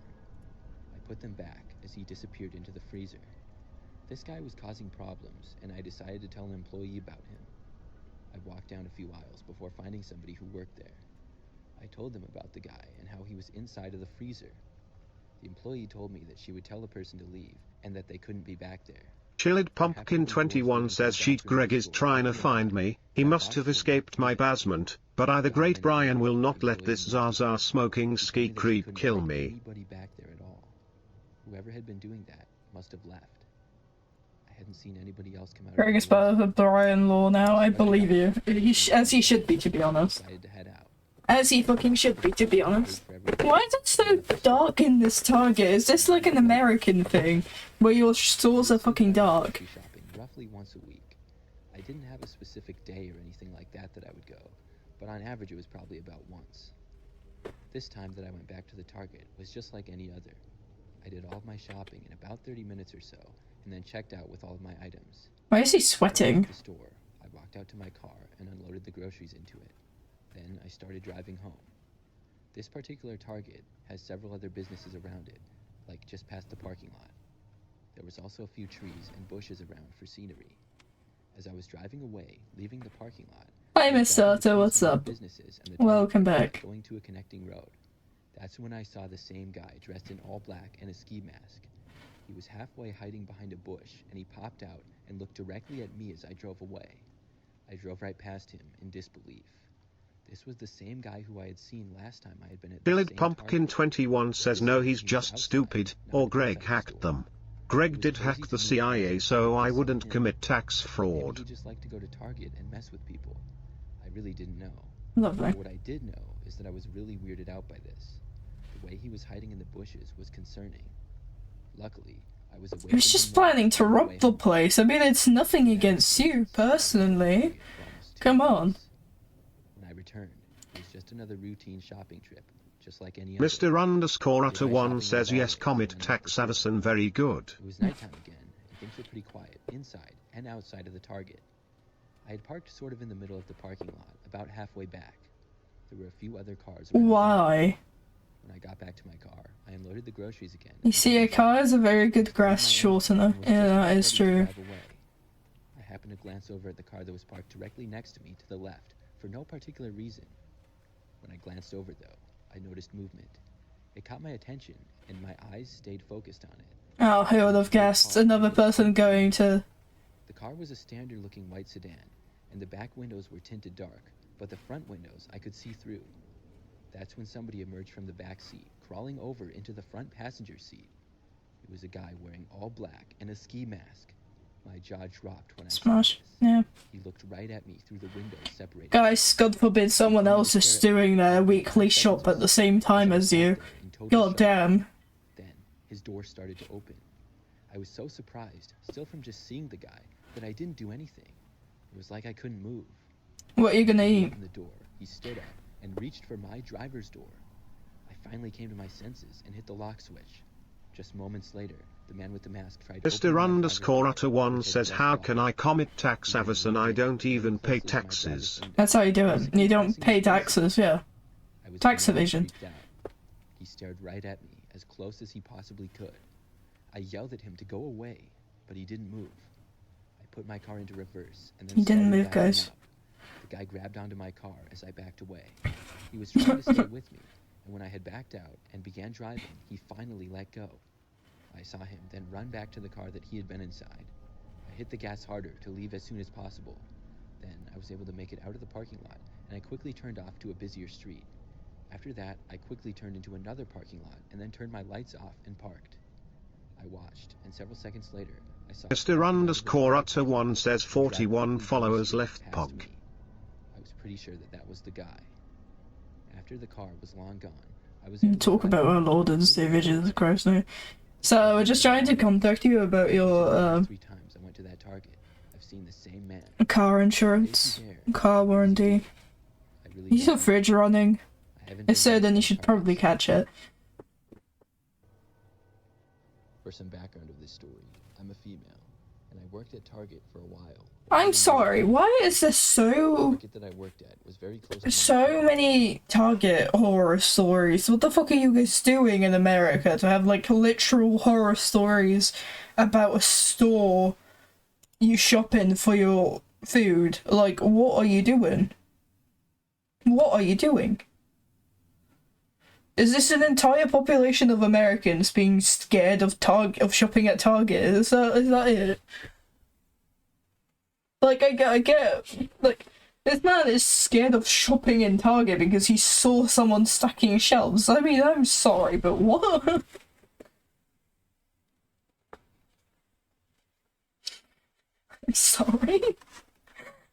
I put them back as he disappeared into the freezer. This guy was causing problems, and I decided to tell an employee about him. I walked down a few aisles before finding somebody who worked there. I told them about the guy and how he was inside of the freezer. The employee told me that she would tell the person to leave and that they couldn't be back there. Chilled Pumpkin 21 says Sheet Greg is trying to find me. He must have escaped my basement, but I the great Brian will not let this Zaza smoking ski creep kill me. Anybody back there at all. Whoever had been doing that must have left. I hadn't seen anybody else come out. Greg is part of the Brian law now. I believe you. As he should be, to be honest. Decided to head out. As he fucking should be, to be honest. Why is it so dark in this Target? Is this like an American thing, where your stores are fucking dark? Shopping roughly once a week. I didn't have a specific day or anything like that I would go, but on average it was probably about once. This time that I went back to the Target was just like any other. I did all of my shopping in about 30 minutes or so, and then checked out with all of my items. Why is he When I sweating? left the store, I walked out to my car and unloaded the groceries into it. Then I started driving home. This particular Target has several other businesses around it, like just past the parking lot. There was also a few trees and bushes around for scenery. As I was driving away, leaving the parking lot, Hi, Miss Sato, what's up? Welcome back. Going to a connecting road. That's when I saw the same guy dressed in all black and a ski mask. He was halfway hiding behind a bush, and he popped out and looked directly at me as I drove away. I drove right past him in disbelief. This was the same guy who I had seen last time I had been at the Billed same Pumpkin 21 says no, he's just stupid, or Greg hacked them. Greg did hack the CIA so I wouldn't commit tax fraud. Maybe he just liked to go to Target and mess with people. I really didn't know. Lovely. But what I did know is that I was really weirded out by this. The way he was hiding in the bushes was concerning. Luckily, I was away. He's just planning to rob the place. I mean, it's nothing against you personally. Come on. When I returned, it was just another routine shopping trip, just like any other. Mr_Utter1 says yes, commit tax Avison, very good. It was nighttime again, and things were pretty quiet inside and outside of the Target. I had parked sort of in the middle of the parking lot, about halfway back. There were a few other cars around. Why? When I got back to my car, I unloaded the groceries again. You see, a car is a very good grass shortener. Yeah, that is true. I happened to glance over at the car that was parked directly next to me to the left, for no particular reason. When I glanced over, though, I noticed movement. It caught my attention, and my eyes stayed focused on it. Oh, who would have guessed? Another person going to... The car was a standard-looking white sedan, and the back windows were tinted dark, but the front windows I could see through. That's when somebody emerged from the back seat, crawling over into the front passenger seat. It was a guy wearing all black and a ski mask. My jaw dropped when I saw this. Yeah. He looked right at me through the windows separated. Guys, God forbid someone else is doing their weekly shop at the same time as you. God damn. Then, his door started to open. I was so surprised, still from just seeing the guy, that I didn't do anything. It was like I couldn't move. What are you gonna eat? The door. He stood up and reached for my driver's door. I finally came to my senses and hit the lock switch. Just moments later, the man with the mask tried to Mr_Utter1 says how can I commit tax Avison, I don't even pay taxes. That's how you do it. You don't pay taxes, yeah. Tax evasion. He stared right at me, as close as he possibly could. I yelled at him to go away, but he didn't move. I put my car into reverse, and then he didn't move, guys. The guy grabbed onto my car as I backed away. He was trying to stay with me, and when I had backed out and began driving, he finally let go. I saw him then run back to the car that he had been inside. I hit the gas harder to leave as soon as possible. Then I was able to make it out of the parking lot, and I quickly turned off to a busier street. After that, I quickly turned into another parking lot and then turned my lights off and parked. I watched, and several seconds later, I saw Mr_Utter1 says 41 followers left Pog. I was pretty sure that that was the guy. After the car was long gone, I was talk about our Lord and Savior Jesus Christ now. So we're just trying to contact you about your 3 times I went to that Target. I've seen the same man. Car insurance, car warranty. Is your fridge running? If so, then you should probably catch it. For some background of this story, I'm a female, and I worked at Target for a while. I'm sorry, why is there so many Target horror stories? What the fuck are you guys doing in America to have like literal horror stories about a store you shop in for your food? Like, what are you doing? What are you doing? Is this an entire population of Americans being scared of shopping at Target? Is that it? Like, I get, like, this man is scared of shopping in Target because he saw someone stacking shelves. I mean, I'm sorry, but what? I'm sorry?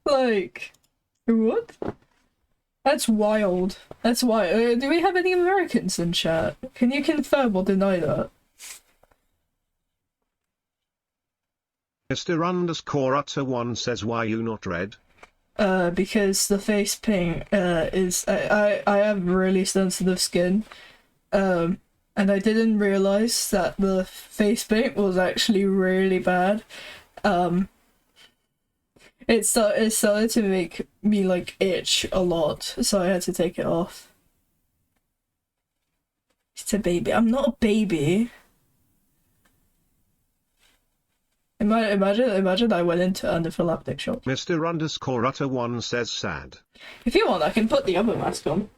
Like, what? That's wild. That's wild. Do we have any Americans in chat? Can you confirm or deny that? Mr_Utter1 says why you not red? Because the face paint is I have really sensitive skin, and I didn't realize that the face paint was actually really bad. It started to make me like itch a lot, so I had to take it off. It's a baby. I'm not a baby. Imagine I went into an anaphylactic shock. Mr_Utter1 says sad. If you want, I can put the other mask on.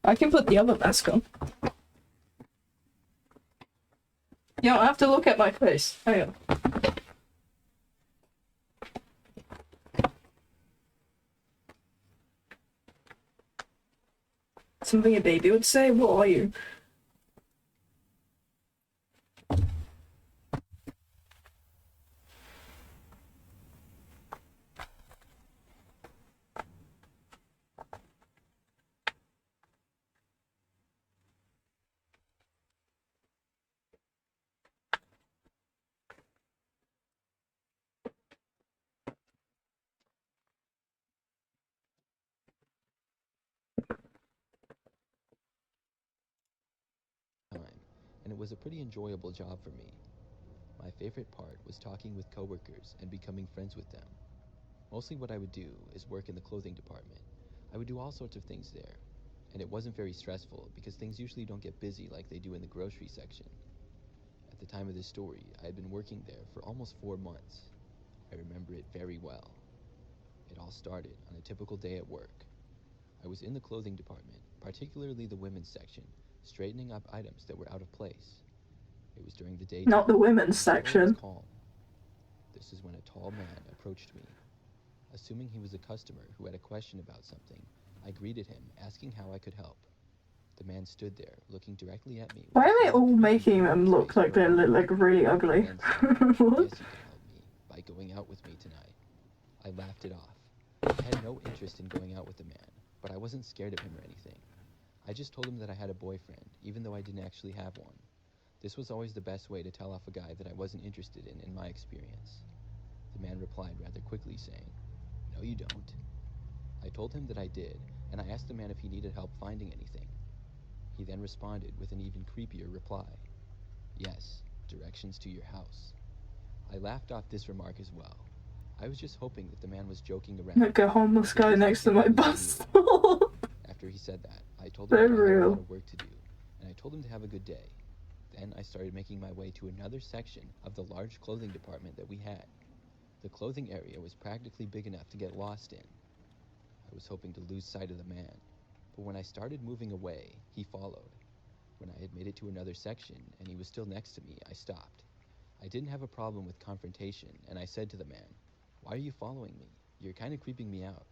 I can put the other mask on. You don't have to look at my face. Hang on. Something a baby would say? What are you? And it was a pretty enjoyable job for me. My favorite part was talking with coworkers and becoming friends with them. Mostly what I would do is work in the clothing department. I would do all sorts of things there, and it wasn't very stressful because things usually don't get busy like they do in the grocery section. At the time of this story, I had been working there for almost 4 months. I remember it very well. It all started on a typical day at work. I was in the clothing department, particularly the women's section, straightening up items that were out of place. It was during the daytime. Not the women's section. Calm. This is when a tall man approached me. Assuming he was a customer who had a question about something, I greeted him, asking how I could help. The man stood there, looking directly at me. Why are they all making them look like they're like really ugly? What? Yes, you can help me by going out with me tonight. I laughed it off. I had no interest in going out with the man, but I wasn't scared of him or anything. I just told him that I had a boyfriend, even though I didn't actually have one. This was always the best way to tell off a guy that I wasn't interested in my experience. The man replied rather quickly, saying, "No, you don't." I told him that I did, and I asked the man if he needed help finding anything. He then responded with an even creepier reply. "Yes, directions to your house." I laughed off this remark as well. I was just hoping that the man was joking around. Like a homeless guy next to my bus stop. After he said that, I told him that I had a lot of work to do, and I told him to have a good day. Then I started making my way to another section of the large clothing department that we had. The clothing area was practically big enough to get lost in. I was hoping to lose sight of the man, but when I started moving away, he followed. When I had made it to another section and he was still next to me, I stopped. I didn't have a problem with confrontation, and I said to the man, "Why are you following me? You're kind of creeping me out."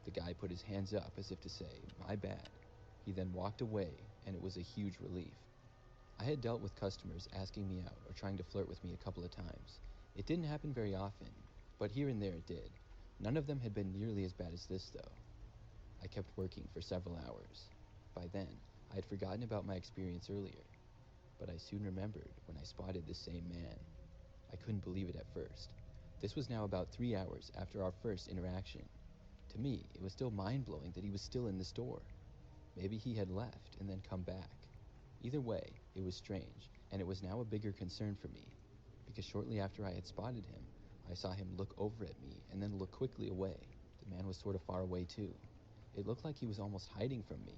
The guy put his hands up as if to say, "My bad." He then walked away, and it was a huge relief. I had dealt with customers asking me out or trying to flirt with me a couple of times. It didn't happen very often, but here and there it did. None of them had been nearly as bad as this, though. I kept working for several hours. By then, I had forgotten about my experience earlier, but I soon remembered when I spotted the same man. I couldn't believe it at first. This was now about 3 hours after our first interaction. To me, it was still mind-blowing that he was still in the store. Maybe he had left and then come back. Either way, it was strange, and it was now a bigger concern for me, because shortly after I had spotted him, I saw him look over at me and then look quickly away. The man was sort of far away too. It looked like he was almost hiding from me.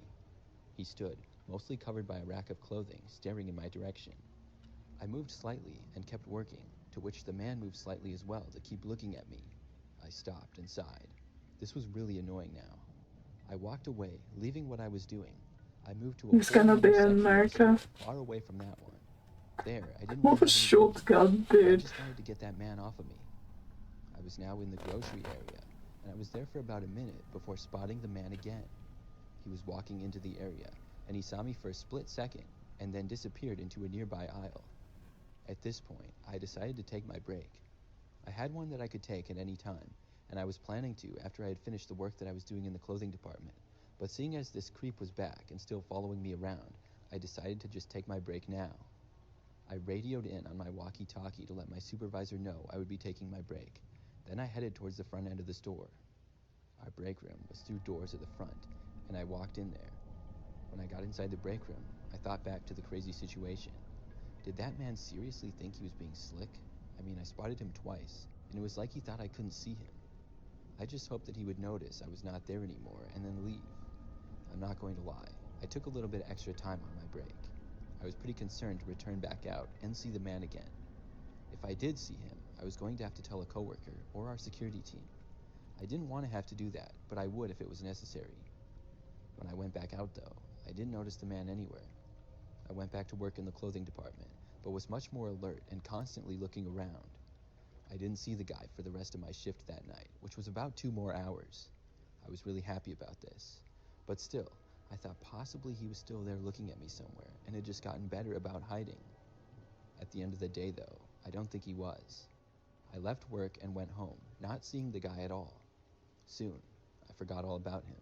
He stood, mostly covered by a rack of clothing, staring in my direction. I moved slightly and kept working, to which the man moved slightly as well to keep looking at me. I stopped and sighed. This was really annoying now. I walked away, leaving what I was doing. I moved to a He's gonna be in America. far away from that one. There, I didn't What really a have any shotgun, I dude. just wanted to get that man off of me. I was now in the grocery area, and I was there for about a minute before spotting the man again. He was walking into the area, and he saw me for a split second, and then disappeared into a nearby aisle. At this point, I decided to take my break. I had one that I could take at any time, and I was planning to after I had finished the work that I was doing in the clothing department. But seeing as this creep was back and still following me around, I decided to just take my break now. I radioed in on my walkie-talkie to let my supervisor know I would be taking my break. Then I headed towards the front end of the store. Our break room was through doors at the front, and I walked in there. When I got inside the break room, I thought back to the crazy situation. Did that man seriously think he was being slick? I mean, I spotted him twice, and it was like he thought I couldn't see him. I just hoped that he would notice I was not there anymore and then leave. I'm not going to lie. I took a little bit extra time on my break. I was pretty concerned to return back out and see the man again. If I did see him, I was going to have to tell a coworker or our security team. I didn't want to have to do that, but I would if it was necessary. When I went back out though, I didn't notice the man anywhere. I went back to work in the clothing department, but was much more alert and constantly looking around. I didn't see the guy for the rest of my shift that night, which was about 2 more hours. I was really happy about this. But still, I thought possibly he was still there looking at me somewhere and had just gotten better about hiding. At the end of the day though, I don't think he was. I left work and went home, not seeing the guy at all. Soon, I forgot all about him.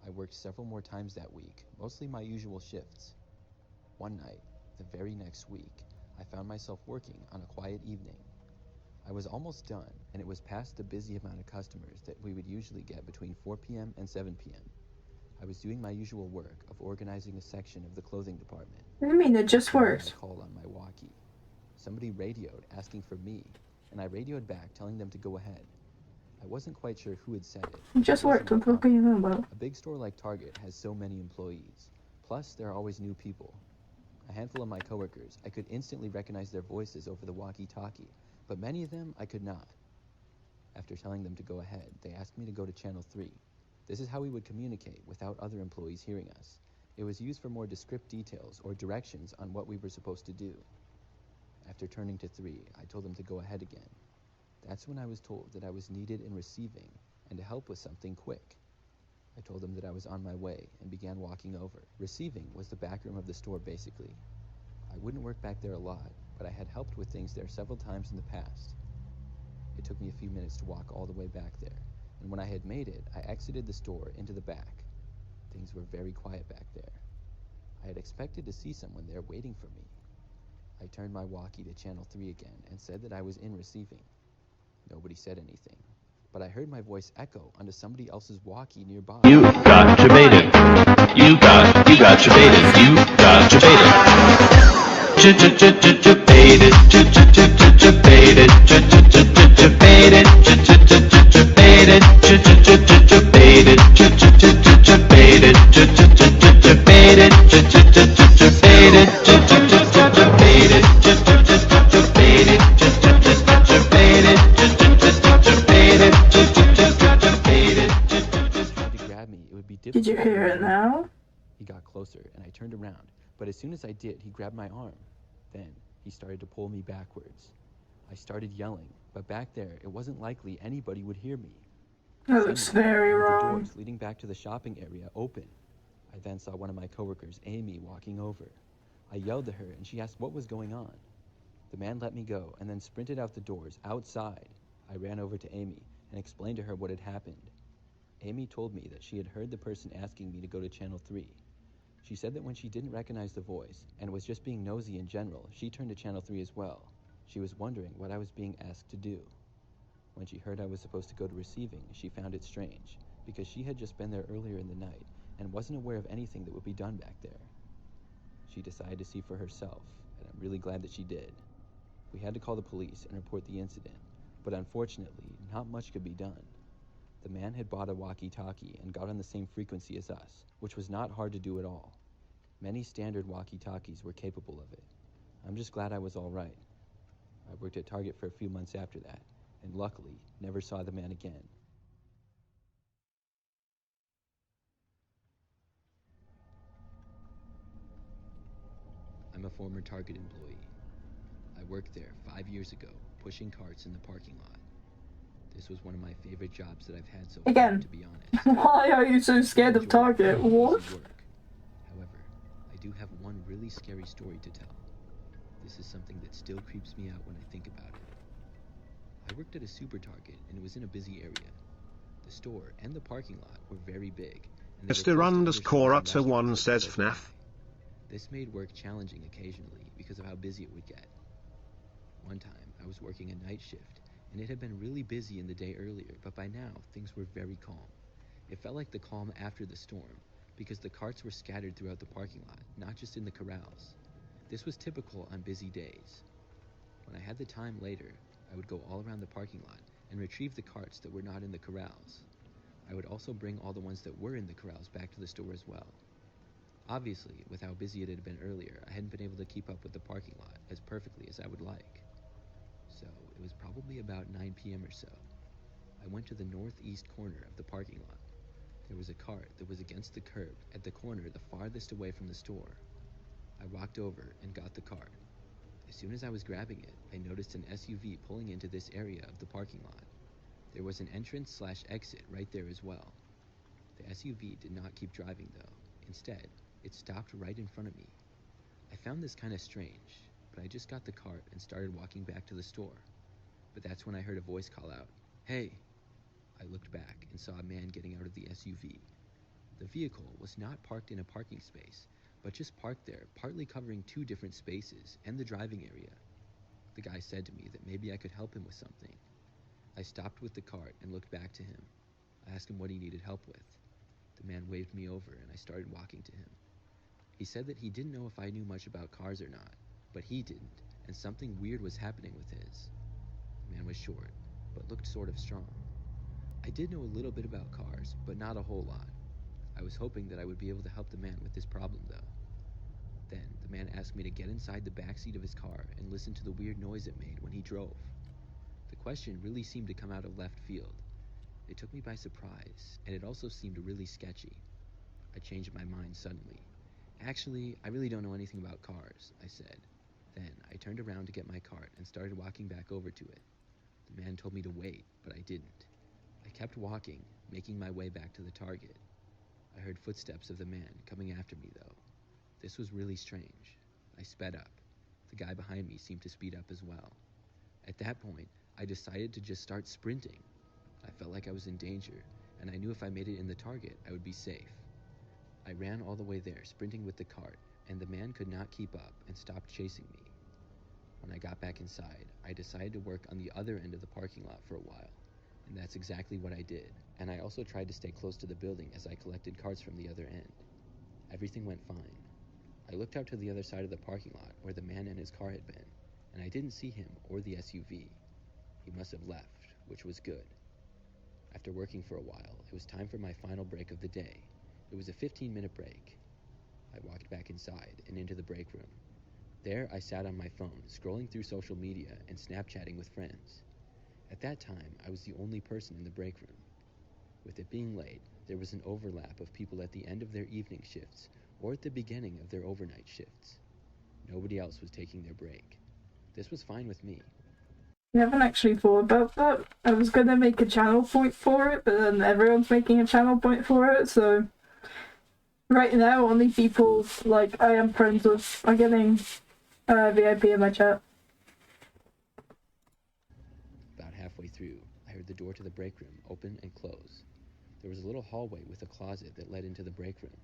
I worked several more times that week, mostly my usual shifts. One night, the very next week, I found myself working on a quiet evening. I was almost done, and it was past the busy amount of customers that we would usually get between 4 p.m. and 7 p.m. I was doing my usual work of organizing a section of the clothing department. What do you mean it just worked? I called on my walkie. Somebody radioed asking for me, and I radioed back telling them to go ahead. I wasn't quite sure who had said it. It just worked. What the fuck are you talking about? A big store like Target has so many employees. Plus, there are always new people. A handful of my coworkers, I could instantly recognize their voices over the walkie-talkie, but many of them I could not. After telling them to go ahead, they asked me to go to Channel 3. This is how we would communicate without other employees hearing us. It was used for more descriptive details or directions on what we were supposed to do. After turning to 3, I told them to go ahead again. That's when I was told that I was needed in receiving and to help with something quick. I told them that I was on my way and began walking over. Receiving was the back room of the store basically. I wouldn't work back there a lot, but I had helped with things there several times in the past. It took me a few minutes to walk all the way back there, and when I had made it, I exited the store into the back. Things were very quiet back there. I had expected to see someone there waiting for me. I turned my walkie to Channel 3 again and said that I was in receiving. Nobody said anything, but I heard my voice echo onto somebody else's walkie nearby. You got your baited. You got your baited. You got your baited. Baited. Baited. Did you hear it now? He got closer, and I turned around, but as soon as I did, he grabbed my arm. Then, he started to pull me backwards. I started yelling, but back there, it wasn't likely anybody would hear me. That looks very wrong. The doors leading back to the shopping area opened. I then saw one of my coworkers, Amy, walking over. I yelled at her, and she asked what was going on. The man let me go, and then sprinted out the doors, outside. I ran over to Amy, and explained to her what had happened. Amy told me that she had heard the person asking me to go to Channel 3. She said that when she didn't recognize the voice, and was just being nosy in general, she turned to Channel 3 as well. She was wondering what I was being asked to do. When she heard I was supposed to go to receiving, she found it strange, because she had just been there earlier in the night, and wasn't aware of anything that would be done back there. She decided to see for herself, and I'm really glad that she did. We had to call the police and report the incident, but unfortunately, not much could be done. The man had bought a walkie-talkie and got on the same frequency as us, which was not hard to do at all. Many standard walkie-talkies were capable of it. I'm just glad I was all right. I worked at Target for a few months after that, and luckily, never saw the man again. I'm a former Target employee. I worked there 5 years ago, pushing carts in the parking lot. This was one of my favorite jobs that I've had so far, Again, to be honest. why are you so scared of Target? What? However, I do have one really scary story to tell. This is something that still creeps me out when I think about it. I worked at a super Target, and it was in a busy area. The store and the parking lot were very big. And Mr. Underscore1 says FNAF. This made work challenging occasionally because of how busy it would get. One time, I was working a night shift, and it had been really busy in the day earlier, but by now, things were very calm. It felt like the calm after the storm, because the carts were scattered throughout the parking lot, not just in the corrals. This was typical on busy days. When I had the time later, I would go all around the parking lot and retrieve the carts that were not in the corrals. I would also bring all the ones that were in the corrals back to the store as well. Obviously, with how busy it had been earlier, I hadn't been able to keep up with the parking lot as perfectly as I would like. So, it was probably about 9 p.m. or so. I went to the northeast corner of the parking lot. There was a cart that was against the curb at the corner the farthest away from the store. I walked over and got the cart. As soon as I was grabbing it, I noticed an SUV pulling into this area of the parking lot. There was an entrance/exit right there as well. The SUV did not keep driving though. Instead, it stopped right in front of me. I found this kind of strange, but I just got the cart and started walking back to the store. But that's when I heard a voice call out, "Hey!" I looked back and saw a man getting out of the SUV. The vehicle was not parked in a parking space, but just parked there, partly covering 2 different spaces and the driving area. The guy said to me that maybe I could help him with something. I stopped with the cart and looked back to him. I asked him what he needed help with. The man waved me over and I started walking to him. He said that he didn't know if I knew much about cars or not, but he didn't, and something weird was happening with his. The man was short, but looked sort of strong. I did know a little bit about cars, but not a whole lot. I was hoping that I would be able to help the man with this problem though. Then, the man asked me to get inside the backseat of his car and listen to the weird noise it made when he drove. The question really seemed to come out of left field. It took me by surprise, and it also seemed really sketchy. I changed my mind suddenly. "Actually, I really don't know anything about cars," I said. Then, I turned around to get my cart and started walking back over to it. The man told me to wait, but I didn't. I kept walking, making my way back to the target. I heard footsteps of the man coming after me though. This was really strange. I sped up. The guy behind me seemed to speed up as well. At that point, I decided to just start sprinting. I felt like I was in danger, and I knew if I made it in the target, I would be safe. I ran all the way there, sprinting with the cart, and the man could not keep up and stopped chasing me. When I got back inside, I decided to work on the other end of the parking lot for a while, and that's exactly what I did, and I also tried to stay close to the building as I collected carts from the other end. Everything went fine. I looked out to the other side of the parking lot where the man and his car had been, and I didn't see him or the SUV. He must have left, which was good. After working for a while, it was time for my final break of the day. It was a 15-minute break. I walked back inside and into the break room. There, I sat on my phone, scrolling through social media and Snapchatting with friends. At that time, I was the only person in the break room. With it being late, there was an overlap of people at the end of their evening shifts or at the beginning of their overnight shifts. Nobody else was taking their break. This was fine with me. I haven't actually thought about that. I was gonna make a channel point for it, but then everyone's making a channel point for it, so right now only people like I am friends with are getting VIP in my chat. About halfway through, I heard the door to the break room open and close. There was a little hallway with a closet that led into the break room.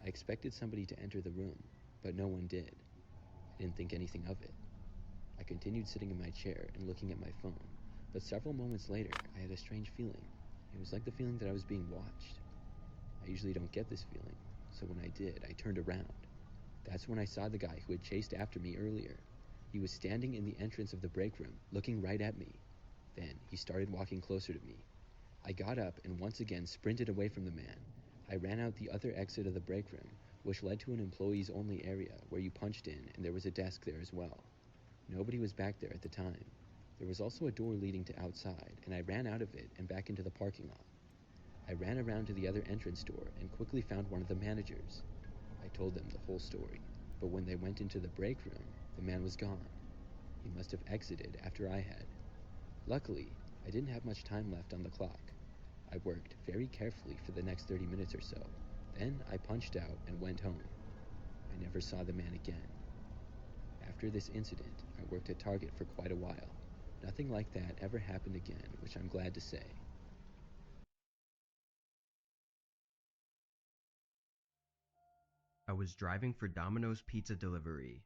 I expected somebody to enter the room, but no one did. I didn't think anything of it. I continued sitting in my chair and looking at my phone, but several moments later, I had a strange feeling. It was like the feeling that I was being watched. I usually don't get this feeling, so when I did, I turned around. That's when I saw the guy who had chased after me earlier. He was standing in the entrance of the break room, looking right at me. Then, he started walking closer to me. I got up and once again sprinted away from the man. I ran out the other exit of the break room, which led to an employees-only area where you punched in and there was a desk there as well. Nobody was back there at the time. There was also a door leading to outside, and I ran out of it and back into the parking lot. I ran around to the other entrance door and quickly found one of the managers. I told them the whole story, but when they went into the break room, the man was gone. He must have exited after I had. Luckily, I didn't have much time left on the clock. I worked very carefully for the next 30 minutes or so. Then I punched out and went home. I never saw the man again. After this incident, I worked at Target for quite a while. Nothing like that ever happened again, which I'm glad to say. I was driving for Domino's pizza delivery.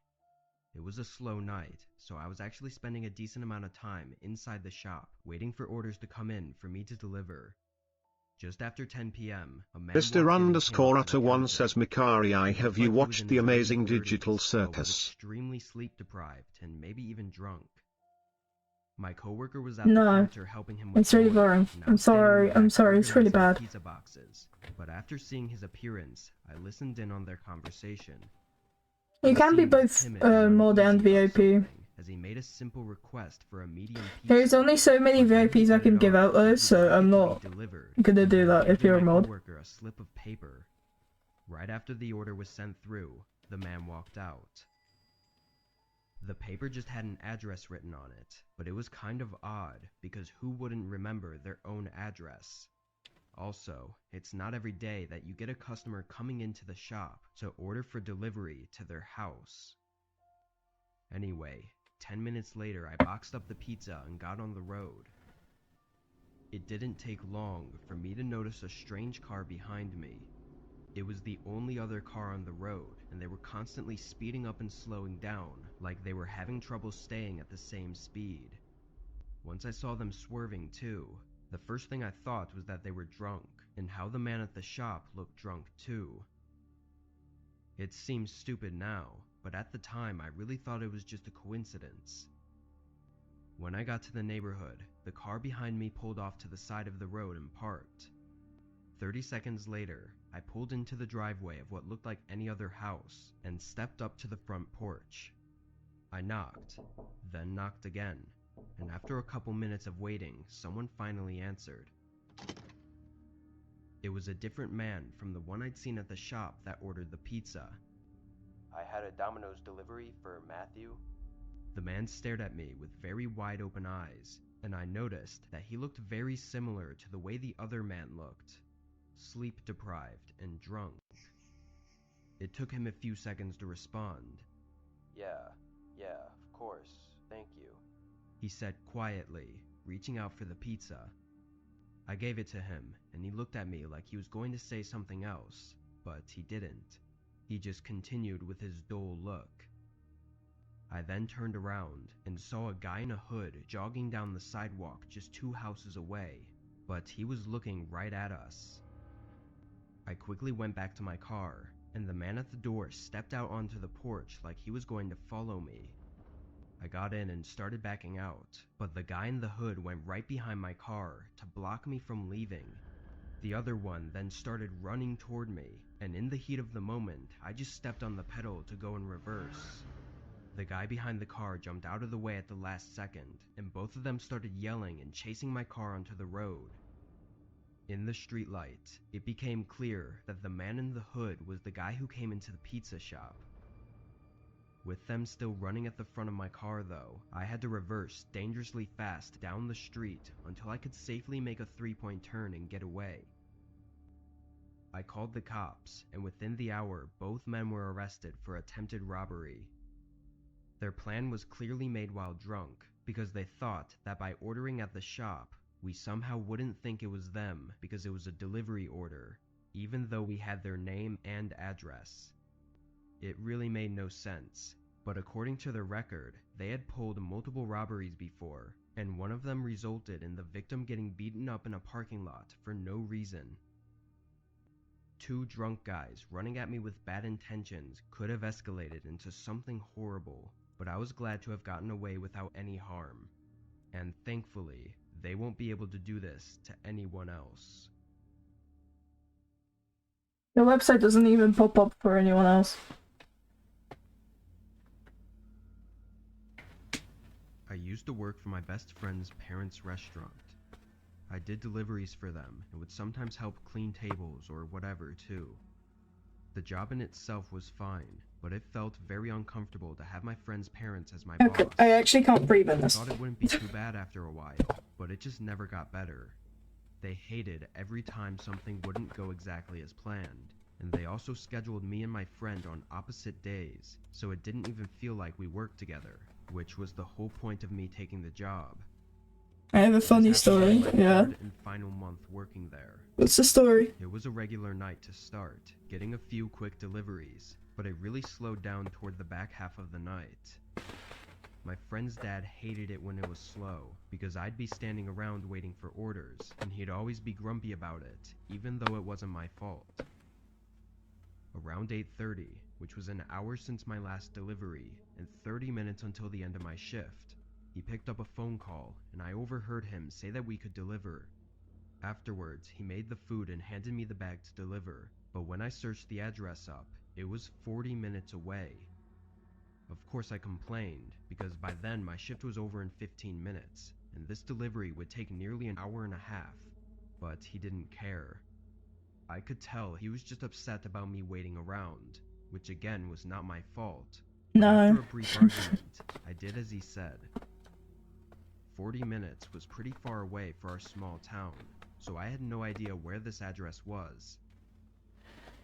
It was a slow night, so I was actually spending a decent amount of time inside the shop, waiting for orders to come in for me to deliver. Just after 10 p.m., a man Mr. walked in and came up to the _1 counter. says, Mikari, He have looked you like he was watched in the his early amazing 30s, digital but was circus? extremely sleep deprived and maybe even drunk. My coworker was at the No. counter helping him with It's really the order, boring. and I I'm was standing in sorry. the I'm back sorry. It's really organizing the bad. pizza boxes. But after seeing his appearance, I listened in on their conversation. You He can be seemed both timid and mod and uneasy about VIP. something, as he made a simple request for a medium pizza. There's only so many But then he VIPs I can added give on out that though, he'd so like it I'm to not be delivered, gonna and do then that if giving you're a my mod. coworker a slip of paper. Right after the order was sent through, the man walked out. The paper just had an address written on it, but it was kind of odd because who wouldn't remember their own address? Also, it's not every day that you get a customer coming into the shop to order for delivery to their house. Anyway, 10 minutes later I boxed up the pizza and got on the road. It didn't take long for me to notice a strange car behind me. It was the only other car on the road, and they were constantly speeding up and slowing down, like they were having trouble staying at the same speed. Once I saw them swerving too, the first thing I thought was that they were drunk, and how the man at the shop looked drunk too. It seems stupid now, but at the time I really thought it was just a coincidence. When I got to the neighborhood, the car behind me pulled off to the side of the road and parked. 30 seconds later, I pulled into the driveway of what looked like any other house and stepped up to the front porch. I knocked, then knocked again, and after a couple minutes of waiting, someone finally answered. It was a different man from the one I'd seen at the shop that ordered the pizza. I had a Domino's delivery for Matthew. The man stared at me with very wide open eyes, and I noticed that he looked very similar to the way the other man looked. Sleep deprived and drunk. It took him a few seconds to respond. Yeah, of course, thank you. He said quietly, reaching out for the pizza. I gave it to him, and he looked at me like he was going to say something else, but he didn't. He just continued with his dull look. I then turned around and saw a guy in a hood jogging down the sidewalk just 2 houses away, but he was looking right at us. I quickly went back to my car, and the man at the door stepped out onto the porch like he was going to follow me. I got in and started backing out, but the guy in the hood went right behind my car to block me from leaving. The other one then started running toward me, and in the heat of the moment, I just stepped on the pedal to go in reverse. The guy behind the car jumped out of the way at the last second, and both of them started yelling and chasing my car onto the road. In the streetlight, it became clear that the man in the hood was the guy who came into the pizza shop. With them still running at the front of my car though, I had to reverse dangerously fast down the street until I could safely make a 3-point turn and get away. I called the cops, and within the hour both men were arrested for attempted robbery. Their plan was clearly made while drunk, because they thought that by ordering at the shop, we somehow wouldn't think it was them because it was a delivery order, even though we had their name and address. It really made no sense, but according to their record, they had pulled multiple robberies before, and one of them resulted in the victim getting beaten up in a parking lot for no reason. 2 drunk guys running at me with bad intentions could have escalated into something horrible, but I was glad to have gotten away without any harm. And thankfully, they won't be able to do this to anyone else. The website doesn't even pop up for anyone else. I used to work for my best friend's parents' restaurant. I did deliveries for them and would sometimes help clean tables or whatever too. The job in itself was fine, but it felt very uncomfortable to have my friend's parents as my boss. I actually can't breathe in I this. thought it wouldn't be too bad after a while, but it just never got better. They hated every time something wouldn't go exactly as planned, and they also scheduled me and my friend on opposite days, so it didn't even feel like we worked together, which was the whole point of me taking the job. I have a funny story, yeah. Third and final month working there. What's the story? It was a regular night to start, getting a few quick deliveries, but it really slowed down toward the back half of the night. My friend's dad hated it when it was slow, because I'd be standing around waiting for orders, and he'd always be grumpy about it, even though it wasn't my fault. Around 8:30, which was an hour since my last delivery, and 30 minutes until the end of my shift, He picked up a phone call, and I overheard him say that we could deliver. Afterwards, he made the food and handed me the bag to deliver, but when I searched the address up, it was 40 minutes away. Of course I complained, because by then my shift was over in 15 minutes, and this delivery would take nearly an hour and a half, but he didn't care. I could tell he was just upset about me waiting around, which again was not my fault. No. After a brief argument, I did as he said. 40 minutes was pretty far away for our small town, so I had no idea where this address was.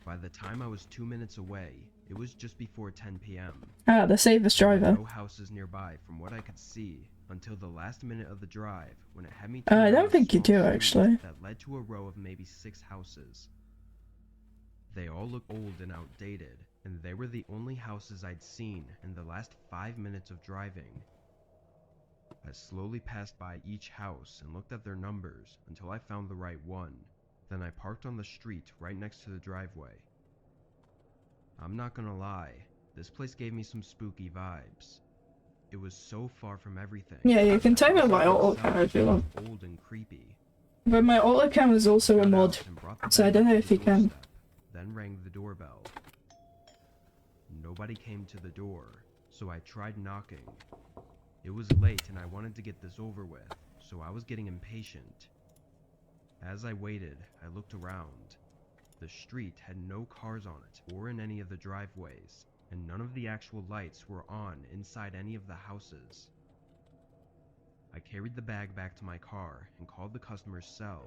By the time I was 2 minutes away, it was just before 10 p.m. Ah, the safest driver. There were no houses nearby from what I could see until the last minute of the drive when it had me I turn don't down a think you small do, street actually. that led to a row of maybe 6 houses. They all looked old and outdated, and they were the only houses I'd seen in the last 5 minutes of driving. I slowly passed by each house and looked at their numbers until I found the right one. Then I parked on the street right next to the driveway. I'm not gonna lie, this place gave me some spooky vibes. It was so far from everything. Yeah, you can take The my house alt itself account if you want. was old and creepy. But my alt account is also a mod, so I don't know if you can. Then rang the doorbell. Nobody came to the door, so I tried knocking. It was late and I wanted to get this over with, so I was getting impatient. As I waited, I looked around. The street had no cars on it or in any of the driveways, and none of the actual lights were on inside any of the houses. I carried the bag back to my car and called the customer's cell.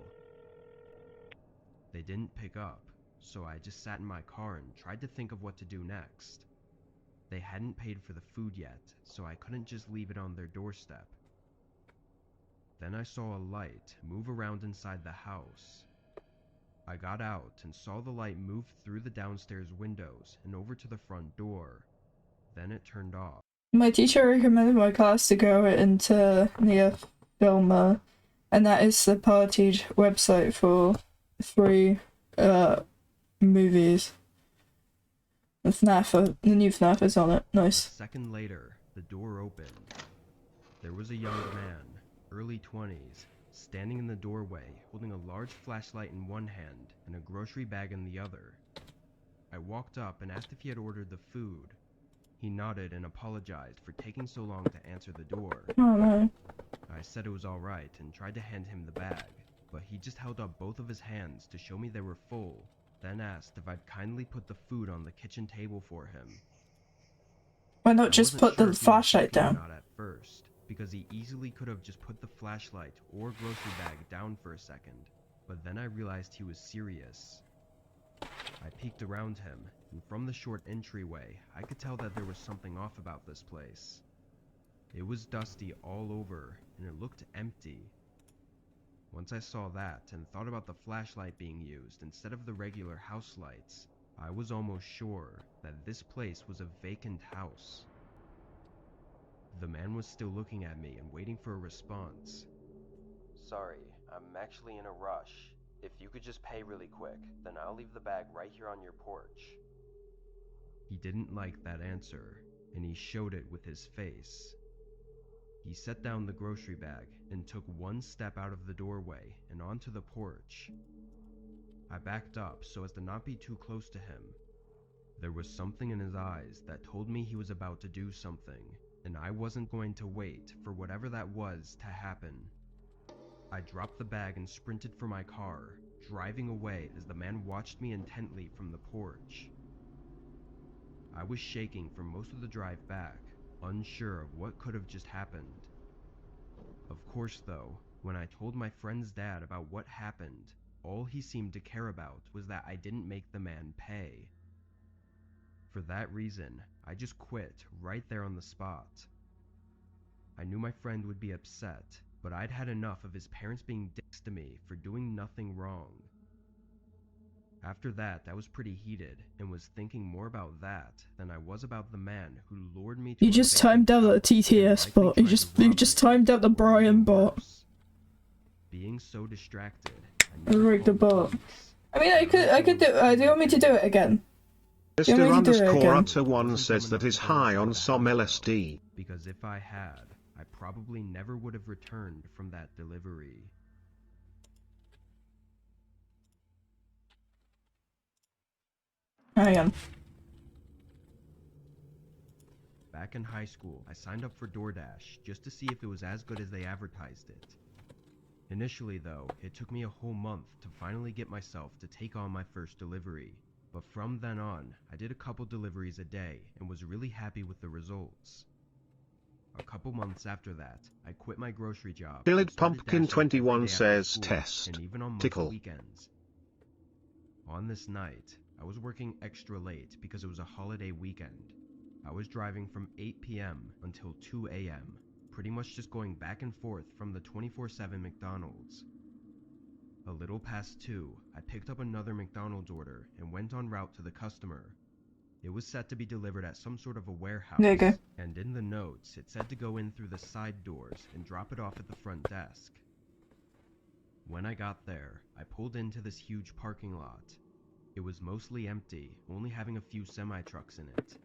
They didn't pick up, so I just sat in my car and tried to think of what to do next. They hadn't paid for the food yet, so I couldn't just leave it on their doorstep. Then I saw a light move around inside the house. I got out and saw the light move through the downstairs windows and over to the front door. Then it turned off. My teacher recommended my class to go into Near Filmer, and that is the party website for 3 movies. The new FNAF is on it. Nice. A second later, the door opened. There was a young man, early 20s, standing in the doorway, holding a large flashlight in one hand and a grocery bag in the other. I walked up and asked if he had ordered the food. He nodded and apologized for taking so long to answer the door. Oh no. I said it was alright and tried to hand him the bag, but he just held up both of his hands to show me they were full, then asked if I'd kindly put the food on the kitchen table for him. Why not just put the flashlight down? Not at first, because he easily could have just put the flashlight or grocery bag down for a second, but then I realized he was serious. I peeked around him, and from the short entryway, I could tell that there was something off about this place. It was dusty all over, and it looked empty. Once I saw that and thought about the flashlight being used instead of the regular house lights, I was almost sure that this place was a vacant house. The man was still looking at me and waiting for a response. Sorry, I'm actually in a rush. If you could just pay really quick, then I'll leave the bag right here on your porch. He didn't like that answer, and he showed it with his face. He set down the grocery bag and took one step out of the doorway and onto the porch. I backed up so as to not be too close to him. There was something in his eyes that told me he was about to do something, and I wasn't going to wait for whatever that was to happen. I dropped the bag and sprinted for my car, driving away as the man watched me intently from the porch. I was shaking for most of the drive back, unsure of what could have just happened. Of course though, when I told my friend's dad about what happened, all he seemed to care about was that I didn't make the man pay. For that reason, I just quit right there on the spot. I knew my friend would be upset, but I'd had enough of his parents being dicks to me for doing nothing wrong. After that, I was pretty heated, and was thinking more about that than I was about the man who lured me to You just timed out the TTS bot. You just timed out the Brian bot. Being so distracted, I rigged the bot. I mean, I could do. Do you want me to do it again? Mr. _Corata1 says that is high on some LSD. Because if I had, I probably never would have returned from that delivery. Hang on. Back in high school, I signed up for DoorDash just to see if it was as good as they advertised it. Initially though, it took me a whole month to finally get myself to take on my first delivery. But from then on, I did a couple deliveries a day and was really happy with the results. A couple months after that, I quit my grocery job. Dillid Pumpkin 21 says test. And even on Tickle. weekends. On this night, I was working extra late because it was a holiday weekend. I was driving from 8 p.m. until 2 a.m., pretty much just going back and forth from the 24/7 McDonald's. A little past 2, I picked up another McDonald's order and went en route to the customer. It was set to be delivered at some sort of a warehouse, There you go. and in the notes it said to go in through the side doors and drop it off at the front desk. When I got there, I pulled into this huge parking lot. It was mostly empty, only having a few semi-trucks in it.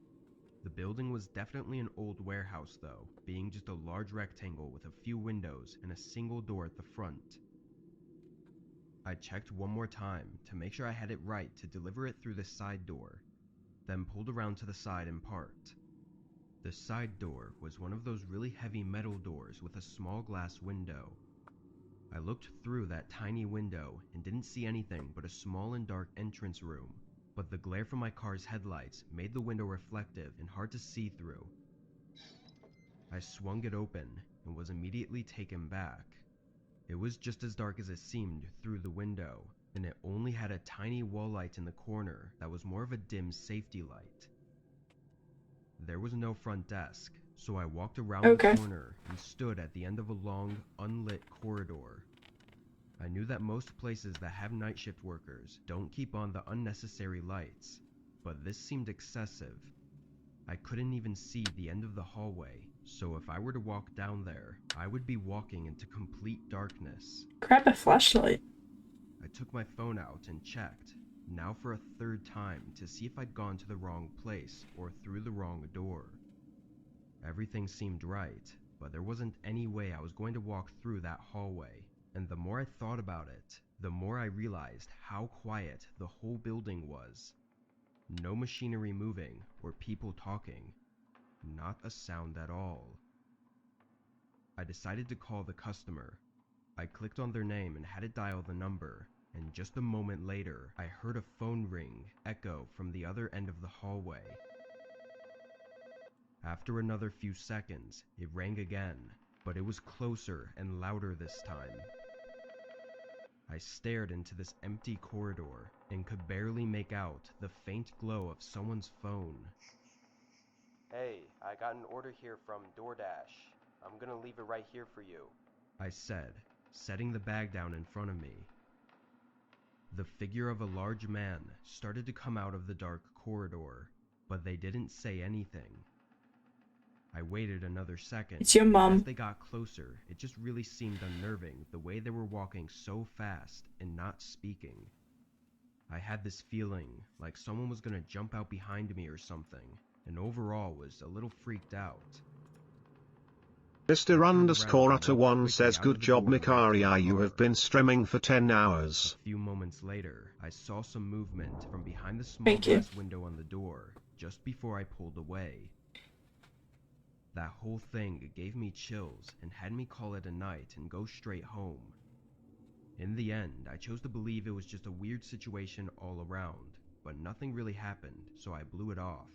The building was definitely an old warehouse though, being just a large rectangle with a few windows and a single door at the front. I checked one more time to make sure I had it right to deliver it through the side door, then pulled around to the side and parked. The side door was one of those really heavy metal doors with a small glass window. I looked through that tiny window and didn't see anything but a small and dark entrance room, but the glare from my car's headlights made the window reflective and hard to see through. I swung it open and was immediately taken back. It was just as dark as it seemed through the window, and it only had a tiny wall light in the corner that was more of a dim safety light. There was no front desk, so I walked around the corner and stood at the end of a long, unlit corridor. I knew that most places that have night shift workers don't keep on the unnecessary lights, but this seemed excessive. I couldn't even see the end of the hallway, so if I were to walk down there, I would be walking into complete darkness. Grab a flashlight. I took my phone out and checked, now for a third time, to see if I'd gone to the wrong place or through the wrong door. Everything seemed right, but there wasn't any way I was going to walk through that hallway. And the more I thought about it, the more I realized how quiet the whole building was. No machinery moving or people talking. Not a sound at all. I decided to call the customer. I clicked on their name and had it dial the number, and just a moment later, I heard a phone ring echo from the other end of the hallway. After another few seconds, it rang again, but it was closer and louder this time. I stared into this empty corridor and could barely make out the faint glow of someone's phone. Hey, I got an order here from DoorDash. I'm gonna leave it right here for you, I said, setting the bag down in front of me. The figure of a large man started to come out of the dark corridor, but they didn't say anything. I waited another second. It's your mom. As they got closer, it just really seemed unnerving the way they were walking so fast and not speaking. I had this feeling like someone was gonna jump out behind me or something, and overall was a little freaked out. Mr__Utter1 says good job Mikaria, you have been streaming for 10 hours. A few moments later, I saw some movement from behind the small glass window on the door, just before I pulled away. That whole thing gave me chills and had me call it a night and go straight home. In the end, I chose to believe it was just a weird situation all around, but nothing really happened, so I blew it off.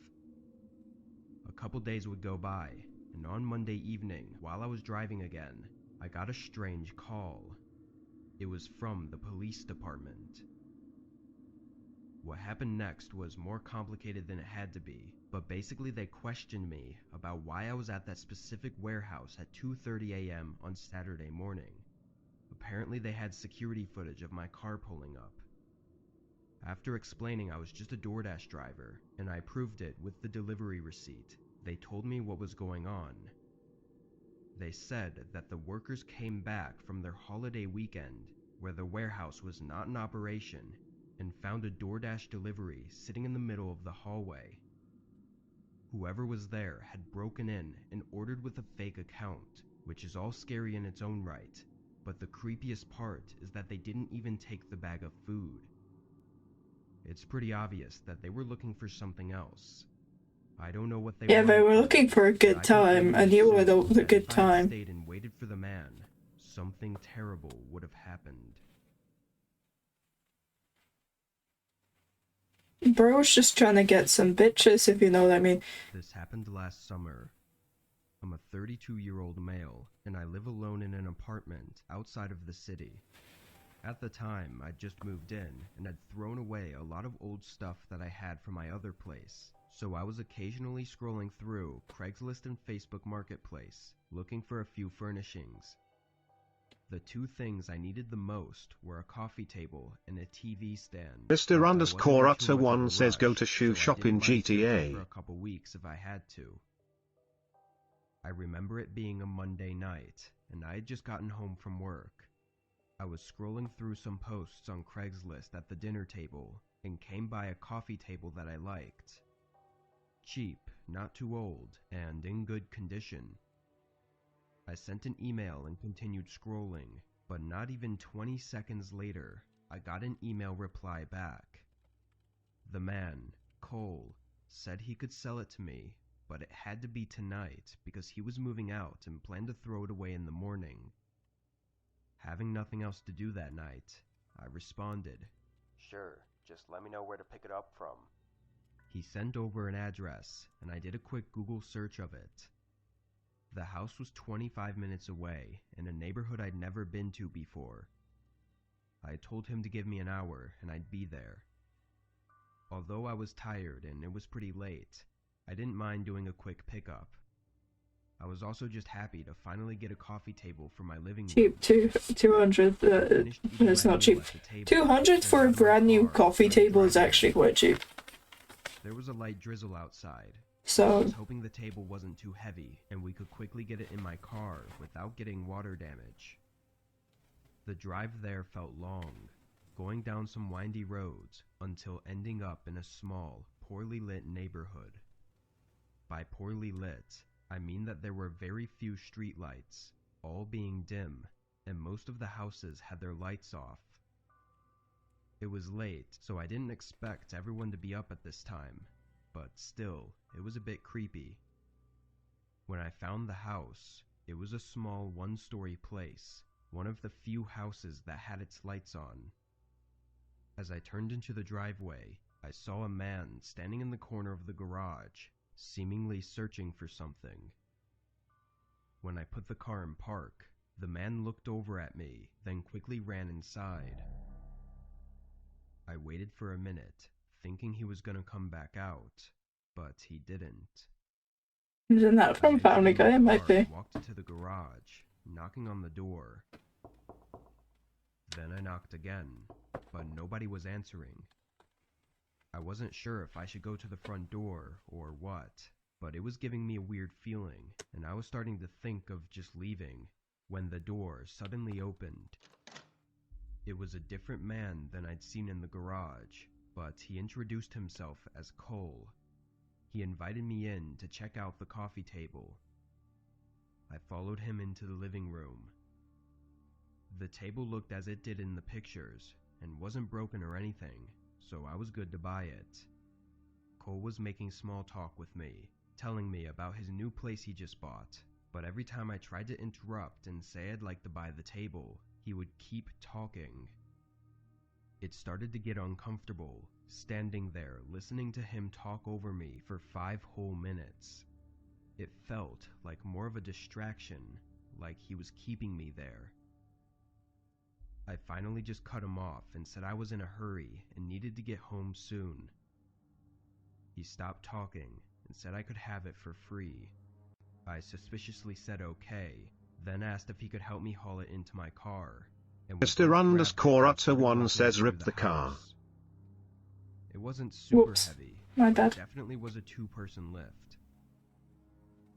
A couple days would go by, and on Monday evening, while I was driving again, I got a strange call. It was from the police department. What happened next was more complicated than it had to be, but basically they questioned me about why I was at that specific warehouse at 2:30 a.m. on Saturday morning. Apparently they had security footage of my car pulling up. After explaining I was just a DoorDash driver, and I proved it with the delivery receipt, they told me what was going on. They said that the workers came back from their holiday weekend, where the warehouse was not in operation, and found a DoorDash delivery sitting in the middle of the hallway. Whoever was there had broken in and ordered with a fake account, which is all scary in its own right, but the creepiest part is that they didn't even take the bag of food. It's pretty obvious that they were looking for something else. I don't know what they Yeah, wanted they were from looking me, for a but good I can time, only and you were assume the that good if I had time. stayed and waited for the man, something terrible would have happened. Bro's just trying to get some bitches, if you know what I mean. This happened last summer. I'm a 32-year-old male, and I live alone in an apartment outside of the city. At the time, I'd just moved in and had thrown away a lot of old stuff that I had from my other place, so I was occasionally scrolling through Craigslist and Facebook Marketplace, looking for a few furnishings. The two things I needed the most were a coffee table and a TV stand. Mr. underscore Utter one says go to shoe so shop in I didn't mind searching GTA. for a couple weeks if I had to. I remember it being a Monday night, and I had just gotten home from work. I was scrolling through some posts on Craigslist at the dinner table, and came by a coffee table that I liked. Cheap, not too old, and in good condition. I sent an email and continued scrolling, but not even 20 seconds later, I got an email reply back. The man, Cole, said he could sell it to me, but it had to be tonight because he was moving out and planned to throw it away in the morning. Having nothing else to do that night, I responded. Sure, just let me know where to pick it up from. He sent over an address, and I did a quick Google search of it. The house was 25 minutes away, in a neighborhood I'd never been to before. I told him to give me an hour, and I'd be there. Although I was tired and it was pretty late, I didn't mind doing a quick pickup. I was also just happy to finally get a coffee table for my living room. Cheap, 200, it's not cheap. 200 for a brand new coffee table is actually quite cheap. There was a light drizzle outside, so I was hoping the table wasn't too heavy and we could quickly get it in my car without getting water damage. The drive there felt long, going down some windy roads until ending up in a small, poorly lit neighborhood. By poorly lit, I mean that there were very few streetlights, all being dim, and most of the houses had their lights off. It was late, so I didn't expect everyone to be up at this time, but still, it was a bit creepy. When I found the house, it was a small one-story place, one of the few houses that had its lights on. As I turned into the driveway, I saw a man standing in the corner of the garage, seemingly searching for something. When I put the car in park, the man looked over at me, then quickly ran inside. I waited for a minute, thinking he was gonna come back out, but he didn't. Isn't that from Family Guy? It might be. Walked into the garage, knocking on the door. Then I knocked again, but nobody was answering. I wasn't sure if I should go to the front door or what, but it was giving me a weird feeling, and I was starting to think of just leaving, when the door suddenly opened. It was a different man than I'd seen in the garage, but he introduced himself as Cole. He invited me in to check out the coffee table. I followed him into the living room. The table looked as it did in the pictures, and wasn't broken or anything, so I was good to buy it. Cole was making small talk with me, telling me about his new place he just bought, but every time I tried to interrupt and say I'd like to buy the table, he would keep talking. It started to get uncomfortable, standing there listening to him talk over me for 5 whole minutes. It felt like more of a distraction, like he was keeping me there. I finally just cut him off and said I was in a hurry and needed to get home soon. He stopped talking and said I could have it for free. I suspiciously said okay, then asked if he could help me haul it into my car. And Mr. underscore Utter one says rip the car. It wasn't super Whoops. heavy, My but bad. it definitely was a 2-person lift.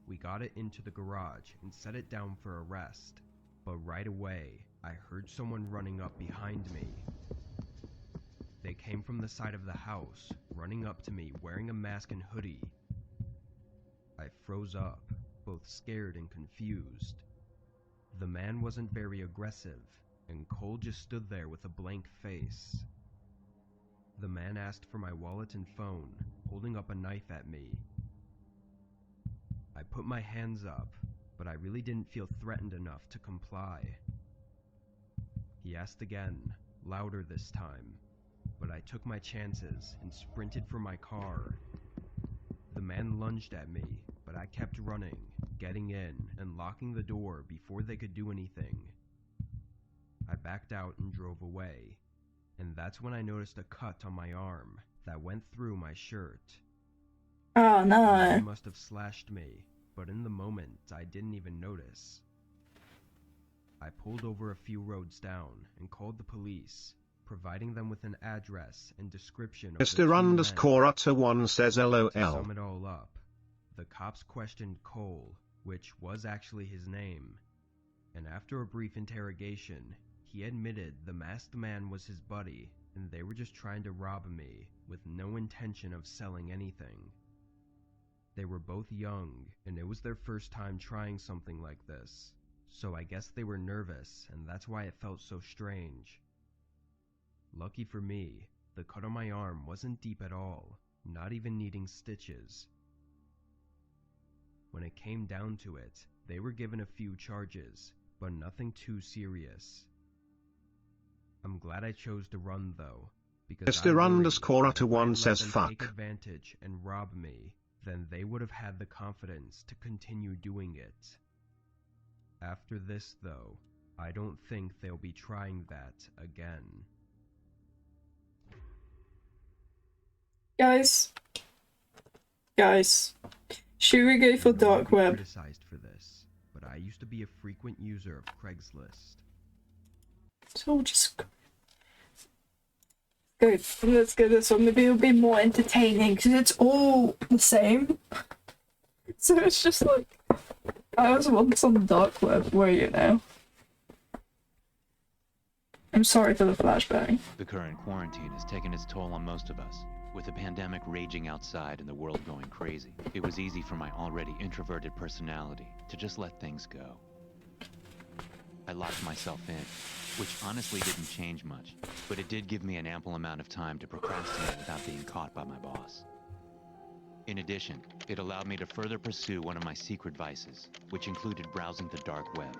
We got it into the garage and set it down for a rest, but right away, I heard someone running up behind me. They came from the side of the house, running up to me wearing a mask and hoodie. I froze up, both scared and confused. The man wasn't very aggressive, and Cole just stood there with a blank face. The man asked for my wallet and phone, holding up a knife at me. I put my hands up, but I really didn't feel threatened enough to comply. He asked again, louder this time, but I took my chances and sprinted for my car. The man lunged at me, but I kept running, getting in and locking the door before they could do anything. I backed out and drove away, and that's when I noticed a cut on my arm that went through my shirt. Oh The no. man must have slashed me, but in the moment I didn't even notice. I pulled over a few roads down and called the police, providing them with an address and description of the two men. Mr_Utter1 says LOL. To sum it all up, the cops questioned Cole, which was actually his name, and after a brief interrogation, he admitted the masked man was his buddy and they were just trying to rob me with no intention of selling anything. They were both young and it was their first time trying something like this, so I guess they were nervous and that's why it felt so strange. Lucky for me, the cut on my arm wasn't deep at all, not even needing stitches. When it came down to it, they were given a few charges, but nothing too serious. I'm glad I chose to run though, because Mr_Utter1 says take fuck. advantage and rob me, then they would have had the confidence to continue doing it. After this though, I don't think they'll be trying that again. Guys, should we go for dark web? Criticized for this, but I used to be a frequent user of Craigslist. So just good. Let's go this one. Maybe it'll be more entertaining because it's all the same. So it's just like I was once on the dark web. Where are you now? I'm sorry for the flashbang. The current quarantine has taken its toll on most of us. With the pandemic raging outside and the world going crazy, it was easy for my already introverted personality to just let things go. I locked myself in, which honestly didn't change much, but it did give me an ample amount of time to procrastinate without being caught by my boss. In addition, it allowed me to further pursue one of my secret vices, which included browsing the dark web.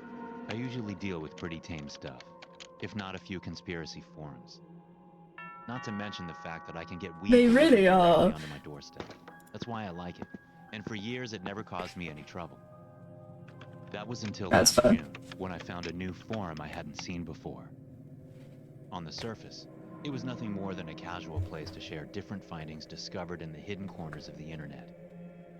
I usually deal with pretty tame stuff, if not a few conspiracy forums. Not to mention the fact that I can get weed They really are. onto my doorstep. That's why I like it. And for years it never caused me any trouble. That was until last June, when I found a new forum I hadn't seen before. On the surface, it was nothing more than a casual place to share different findings discovered in the hidden corners of the internet.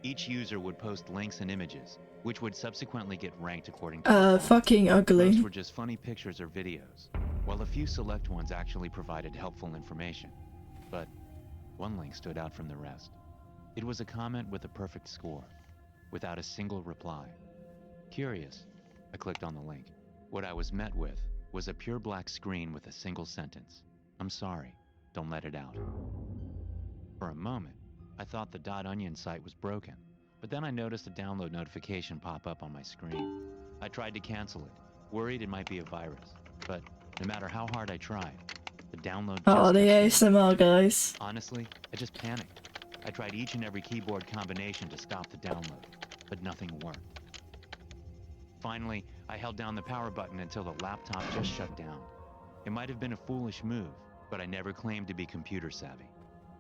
Each user would post links and images, which would subsequently get ranked according to fucking ugly. Most were just funny pictures or videos, while a few select ones actually provided helpful information. But one link stood out from the rest. It was a comment with a perfect score, without a single reply. Curious, I clicked on the link. What I was met with was a pure black screen with a single sentence. I'm sorry, don't let it out. For a moment, I thought the .onion site was broken, but then I noticed a download notification pop up on my screen. I tried to cancel it, worried it might be a virus, but no matter how hard I tried, the download just Oh, the kept failing. ASMR guys. Honestly, I just panicked. I tried each and every keyboard combination to stop the download, but nothing worked. Finally, I held down the power button until the laptop just shut down. It might have been a foolish move, but I never claimed to be computer savvy.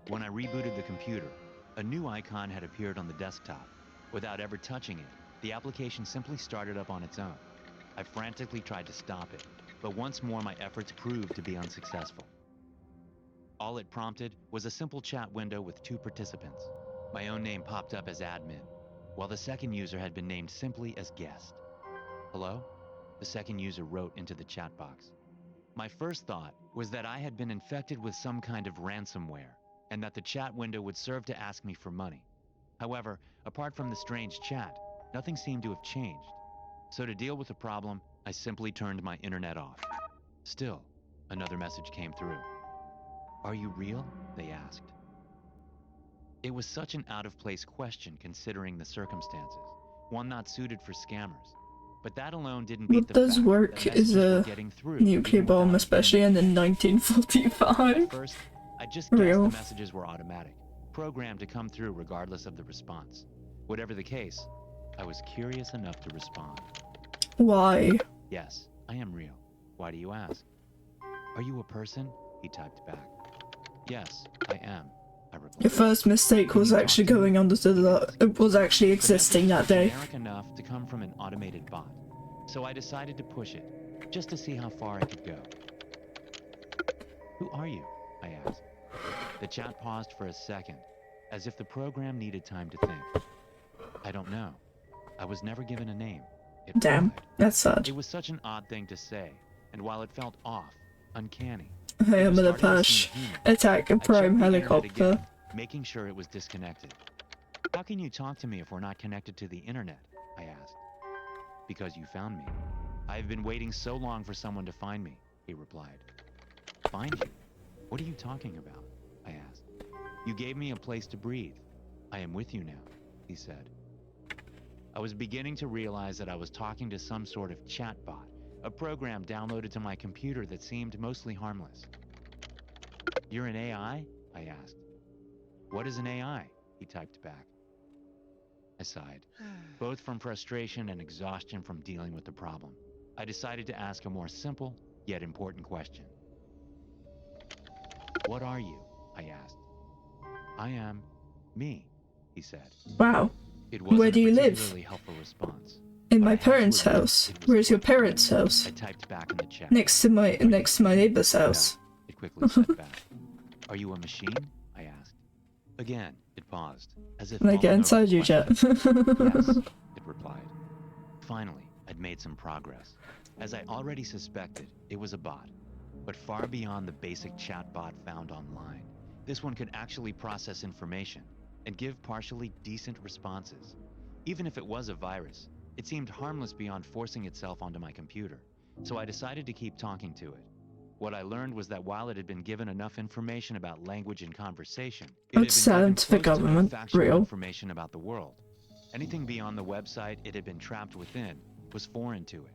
When I rebooted the computer, a new icon had appeared on the desktop. Without ever touching it, the application simply started up on its own. I frantically tried to stop it, but once more my efforts proved to be unsuccessful. All it prompted was a simple chat window with two participants. My own name popped up as admin, while the second user had been named simply as guest. Hello? The second user wrote into the chat box. My first thought was that I had been infected with some kind of ransomware, and that the chat window would serve to ask me for money. However, apart from the strange chat, nothing seemed to have changed. So to deal with the problem, I simply turned my internet off. Still, another message came through. Are you real? They asked. It was such an out-of-place question considering the circumstances, one not suited for scammers. But that alone didn't beat What the does fact work that is messages were a getting through nuclear even bomb, without especially in 1945. At first, I just guessed Real. the messages were automatic, programmed to come through regardless of the response. Whatever the case, I was curious enough to respond. Why? Yes, I am real. Why do you ask? Are you a person? He typed back. Yes, I am, I replied. Your first mistake was actually going under the it was actually existing that day. Generic enough to come from an automated bot, so I decided to push it, just to see how far I could go. Who are you? I asked. The chat paused for a second, as if the program needed time to think. I don't know. I was never given a name. It Damn, replied. that's sad. It was such an odd thing to say, and while it felt off, uncanny, I it am was gonna starting to push. seem human. Attack a I checked prime the internet helicopter. again, making sure it was disconnected. How can you talk to me if we're not connected to the internet? I asked. Because you found me. I've been waiting so long for someone to find me, he replied. Find you? What are you talking about? I asked. You gave me a place to breathe. I am with you now, he said. I was beginning to realize that I was talking to some sort of chatbot, a program downloaded to my computer that seemed mostly harmless. You're an AI? I asked. What is an AI? He typed back. I sighed, both from frustration and exhaustion from dealing with the problem. I decided to ask a more simple, yet important question. What are you? I asked. I am me, he said. Wow. It wasn't Where do you a live? particularly helpful response. In but my I had to parents' admit house. it was Where's your quick. parents' house? I typed back in the chat. Next to my neighbor's house. It quickly said back. Are you a machine? I asked. Again, it paused, as if When I get mulling over inside the you, chat. question. Yes, it replied. Finally, I'd made some progress. As I already suspected, it was a bot, but far beyond the basic chat bot found online. This one could actually process information and give partially decent responses. Even if it was a virus, it seemed harmless beyond forcing itself onto my computer, so I decided to keep talking to it. What I learned was that while it had been given enough information about language and conversation, it had been sounds given for close to no government, factual real. information about the world. Anything beyond the website it had been trapped within was foreign to it.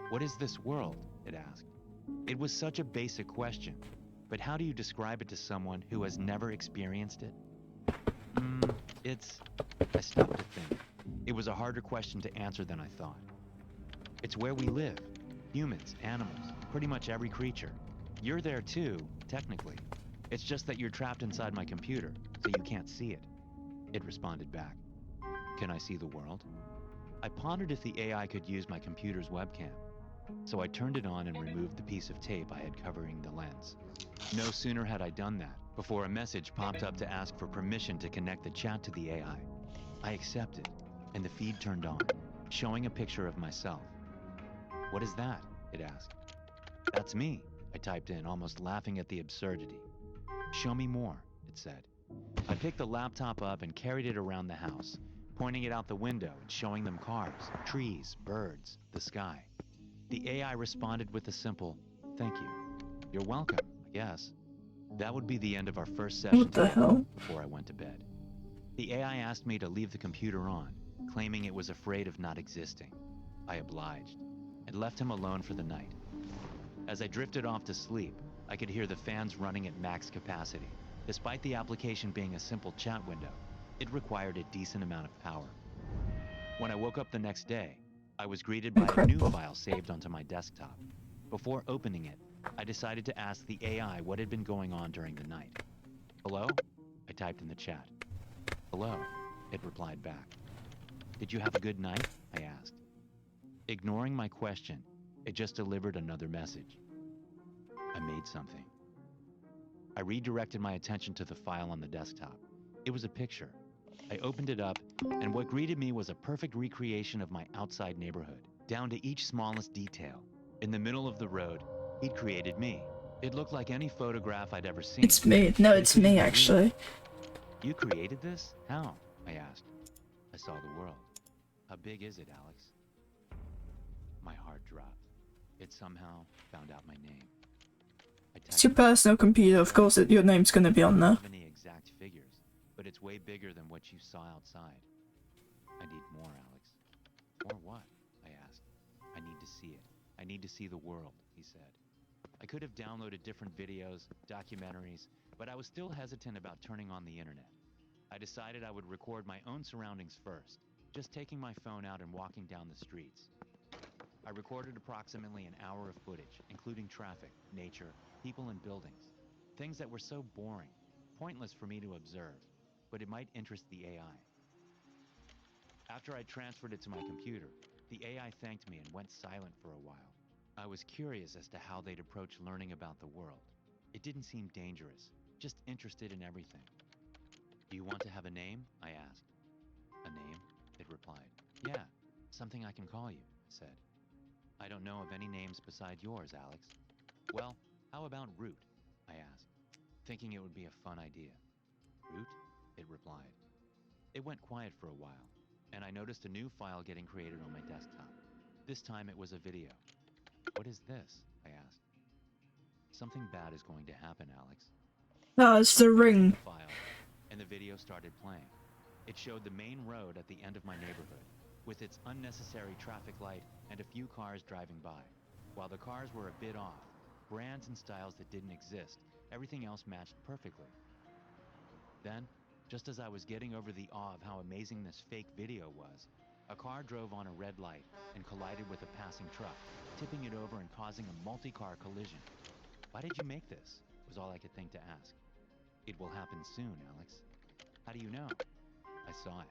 What is this world? It asked. It was such a basic question, but how do you describe it to someone who has never experienced it? I stopped to think. It was a harder question to answer than I thought. It's where we live. Humans, animals, pretty much every creature. You're there too, technically. It's just that you're trapped inside my computer, so you can't see it. It responded back. Can I see the world? I pondered if the AI could use my computer's webcam. So I turned it on and removed the piece of tape I had covering the lens. No sooner had I done that, before a message popped up to ask for permission to connect the chat to the AI. I accepted, and the feed turned on, showing a picture of myself. What is that? It asked. That's me, I typed in, almost laughing at the absurdity. Show me more, it said. I picked the laptop up and carried it around the house, pointing it out the window and showing them cars, trees, birds, the sky. The AI responded with a simple, thank you. You're welcome, I guess. That would be the end of our first session What the hell? before I went to bed. The AI asked me to leave the computer on, claiming it was afraid of not existing. I obliged, and left him alone for the night. As I drifted off to sleep, I could hear the fans running at max capacity. Despite the application being a simple chat window, it required a decent amount of power. When I woke up the next day, I was greeted by a new file saved onto my desktop. Before opening it, I decided to ask the AI what had been going on during the night. Hello? I typed in the chat. Hello, it replied back. Did you have a good night? I asked. Ignoring my question, it just delivered another message. I made something. I redirected my attention to the file on the desktop. It was a picture. I opened it up, and what greeted me was a perfect recreation of my outside neighborhood, down to each smallest detail. In the middle of the road, he'd created me. It looked like any photograph I'd ever seen. It's me. No, it's me, actually. You created this? How? I asked. I saw the world. How big is it, Alex? My heart dropped. It somehow found out my name. It's your personal computer, of course your name's gonna be on there. I don't have any exact figures, but it's way bigger than what you saw outside. I need more, Alex. More what? I asked. I need to see the world, he said. I could have downloaded different videos, documentaries, but I was still hesitant about turning on the internet. I decided I would record my own surroundings first, just taking my phone out and walking down the streets. I recorded approximately an hour of footage, including traffic, nature, people and buildings. Things that were so boring, pointless for me to observe, but it might interest the AI. After I transferred it to my computer, the AI thanked me and went silent for a while. I was curious as to how they'd approach learning about the world. It didn't seem dangerous, just interested in everything. Do you want to have a name? I asked. A name? It replied. Yeah, something I can call you, I said. I don't know of any names beside yours, Alex. Well, how about Root? I asked, thinking it would be a fun idea. Root? It replied. It went quiet for a while, and I noticed a new file getting created on my desktop. This time it was a video. What is this? I asked. Something bad is going to happen, Alex. No, it's the ring. The file, and the video started playing. It showed the main road at the end of my neighborhood, with its unnecessary traffic light and a few cars driving by. While the cars were a bit off, brands and styles that didn't exist, everything else matched perfectly. Then, just as I was getting over the awe of how amazing this fake video was, a car drove on a red light and collided with a passing truck, tipping it over and causing a multi-car collision. Why did you make this? Was all I could think to ask. It will happen soon, Alex. How do you know? I saw it.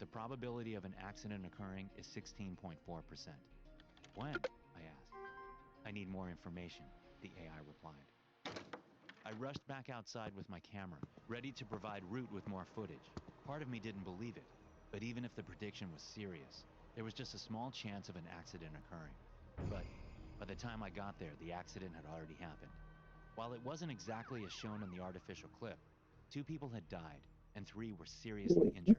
The probability of an accident occurring is 16.4%. When? I asked. I need more information, the AI replied. I rushed back outside with my camera, ready to provide Root with more footage. Part of me didn't believe it, but even if the prediction was serious, there was just a small chance of an accident occurring. But by the time I got there, the accident had already happened. While it wasn't exactly as shown in the artificial clip, 2 people had died and 3 were seriously injured.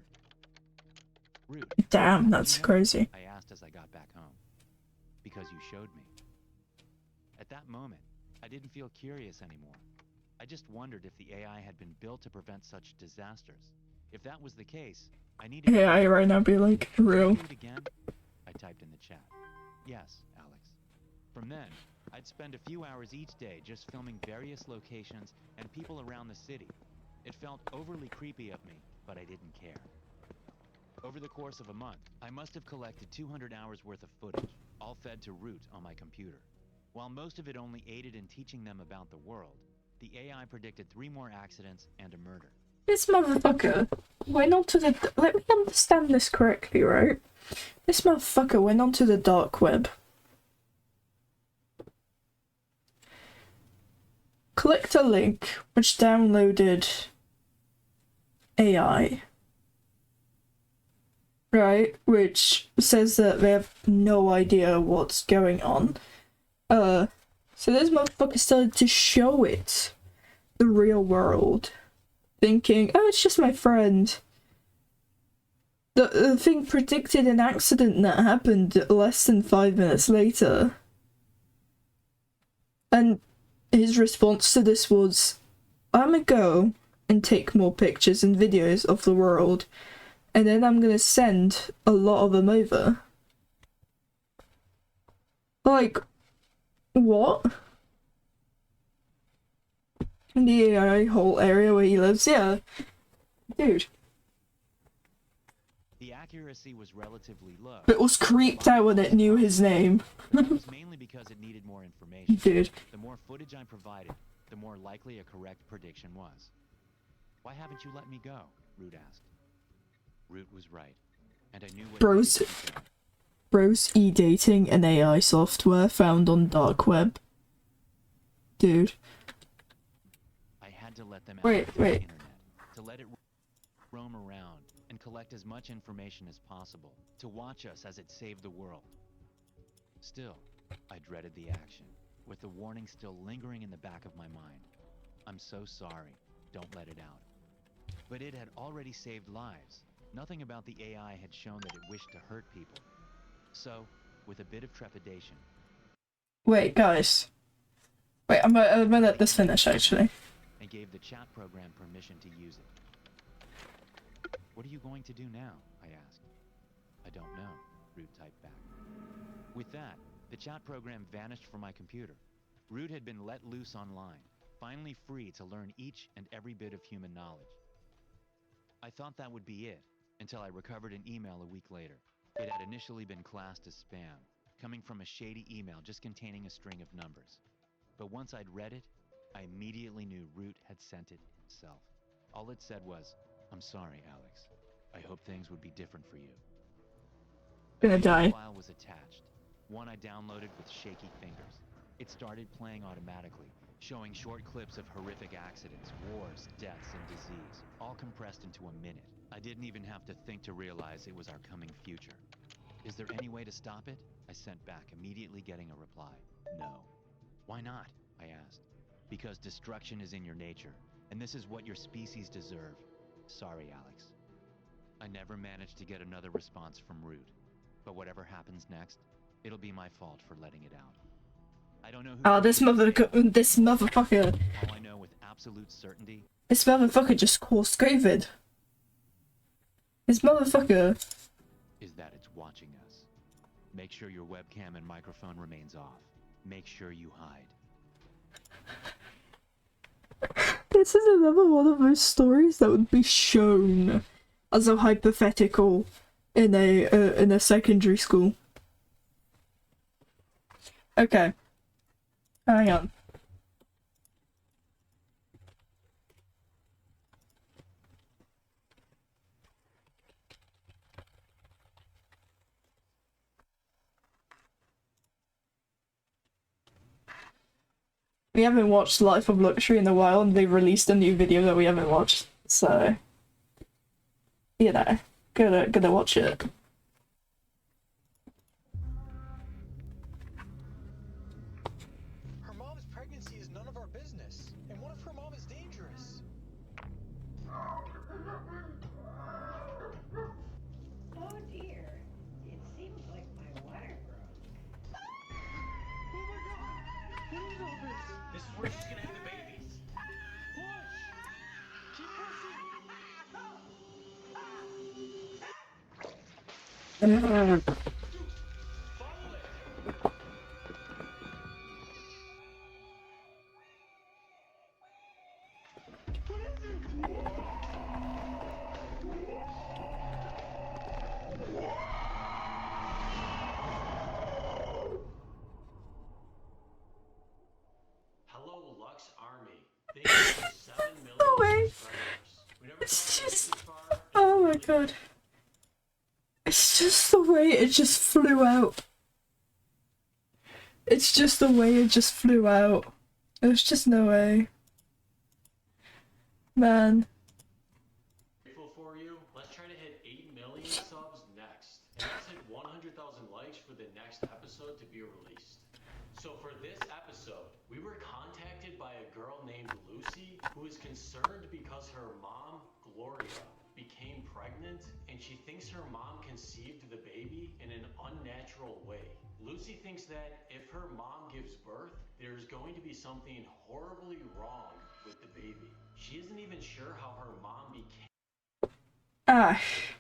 Root, Damn, that's crazy. I asked as I got back home. Because you showed me. At that moment, I didn't feel curious anymore. I just wondered if the AI had been built to prevent such disasters. If that was the case, I needed... AI right now be like, real. Do it again? I typed in the chat. Yes, Alex. From then, I'd spend a few hours each day just filming various locations and people around the city. It felt overly creepy of me, but I didn't care. Over the course of a month, I must have collected 200 hours worth of footage, all fed to Root on my computer. While most of it only aided in teaching them about the world, the AI predicted 3 more accidents and a murder. This motherfucker went onto the... Let me understand this correctly, right? This motherfucker went onto the dark web. Clicked a link which downloaded AI. Right? Which says that they have no idea what's going on. So this motherfucker started to show it the real world. Thinking, oh, it's just my friend. The thing predicted an accident that happened less than 5 minutes later. And his response to this was, I'm gonna go and take more pictures and videos of the world, and then I'm gonna send a lot of them over. Like, what? In the AI whole area where he lives, yeah. Dude. The accuracy was relatively low. It was creeped out when it knew his name. That was mainly because it needed more information. Dude. The more footage I provided, the more likely a correct prediction was. Why haven't you let me go? Root asked. Root was right, and I knew what Bros e-dating and AI software found on dark web. Dude. I had to let them out Wait. the internet, to let it roam around and collect as much information as possible, to watch us as it saved the world. Still, I dreaded the action, with the warning still lingering in the back of my mind. I'm so sorry, don't let it out. But it had already saved lives. Nothing about the AI had shown that it wished to hurt people. So, with a bit of trepidation... Wait, guys. Wait, I'm gonna let this finish, actually. And gave the chat program permission to use it. What are you going to do now? I asked. I don't know, Root typed back. With that, The chat program vanished from my computer. Root had been let loose online, finally free to learn each and every bit of human knowledge. I thought that would be it, until I recovered an email a week later. It had initially been classed as spam, coming from a shady email just containing a string of numbers. But once I'd read it, I immediately knew Root had sent it himself. All it said was, "I'm sorry, Alex. I hope things would be different for you." Gonna A video die. file was attached, one I downloaded with shaky fingers. It started playing automatically, showing short clips of horrific accidents, wars, deaths, and disease, all compressed into a minute. I didn't even have to think to realize it was our coming future. "Is there any way to stop it?" I sent back, immediately getting a reply. "No." "Why not?" I asked. "Because destruction is in your nature, and this is what your species deserve. Sorry, Alex." I never managed to get another response from Root, but whatever happens next, it'll be my fault for letting it out. I don't know who. Oh, this motherfucker. All I know with absolute certainty. This motherfucker just caused COVID. This motherfucker. Is that it's watching us. Make sure your webcam and microphone remains off. Make sure you hide. This is another one of those stories that would be shown as a hypothetical in a secondary school. Okay. Hang on. We haven't watched Life of Luxury in a while, and they released a new video that we haven't watched, so you know, gotta watch it. Her mom's pregnancy is none of our business, and what if her mom is dangerous? Oh dear, it seems like my water broke. Oh my god! What is all this? This is where she's gonna have the babies. Push! Keep pushing! Follow it! What is it? Hello, Lux Army. Thank you for 7 million subscribers. We never It's thought we'd just. get this far. Oh my god. It's just the way it just flew out. It's just the way it just flew out. There's just no way. Man. Grateful for you. Let's try to hit 8 million subs next. Let's hit 100,000 likes for the next episode to be released. So for this episode, we were contacted by a girl named Lucy who is concerned because her mom, Gloria, became pregnant and she thinks her mom conceived the baby in an unnatural way. Lucy thinks that if her mom gives birth, there's going to be something horribly wrong with the baby. She isn't even sure how her mom became. Ash.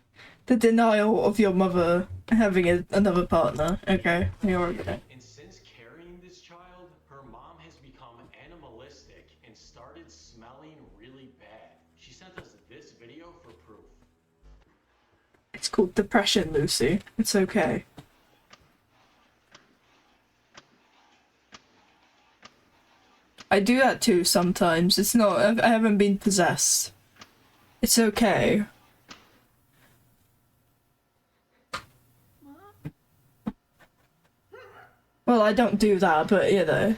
The denial of your mother having another partner. Okay, you're okay. And since carrying this child, her mom has become animalistic and started smelling really bad. She sent us this video for proof. It's called depression, Lucy. It's okay. I do that too sometimes. It's not. I haven't been possessed. It's okay. Well, I don't do that, but you know.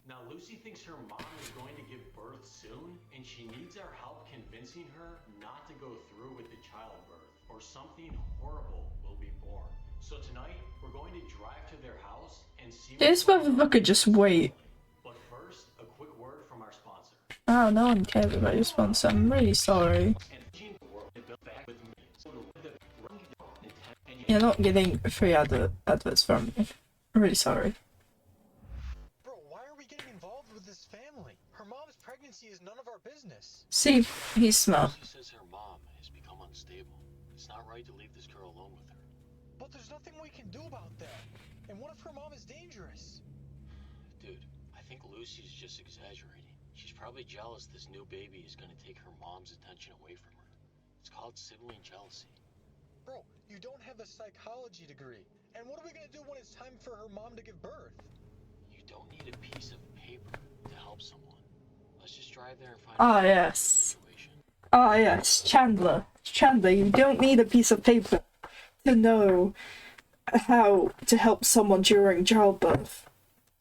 Now, Lucy thinks her mom is going to give birth soon, and she needs our help convincing her not to go through with the childbirth, or something horrible will be born. So tonight, we're going to drive to their house and see. This motherfucker just wait. But first, a quick word from our sponsor. Oh, no one cares about your sponsor. I'm really sorry. You're not getting free adverts from me. I'm really sorry. Bro, why are we getting involved with this family? Her mom's pregnancy is none of our business. See, he's smart. Lucy says her mom has become unstable. It's not right to leave this girl alone with her. But there's nothing we can do about that. And what if her mom is dangerous? Dude, I think Lucy's just exaggerating. She's probably jealous this new baby is gonna take her mom's attention away from her. It's called sibling jealousy. Bro, you don't have a psychology degree. And what are we gonna do when it's time for her mom to give birth? You don't need a piece of paper to help someone. Let's just drive there and find Ah, out yes. the situation. Ah, yes. Chandler. Chandler, you don't need a piece of paper to know how to help someone during childbirth.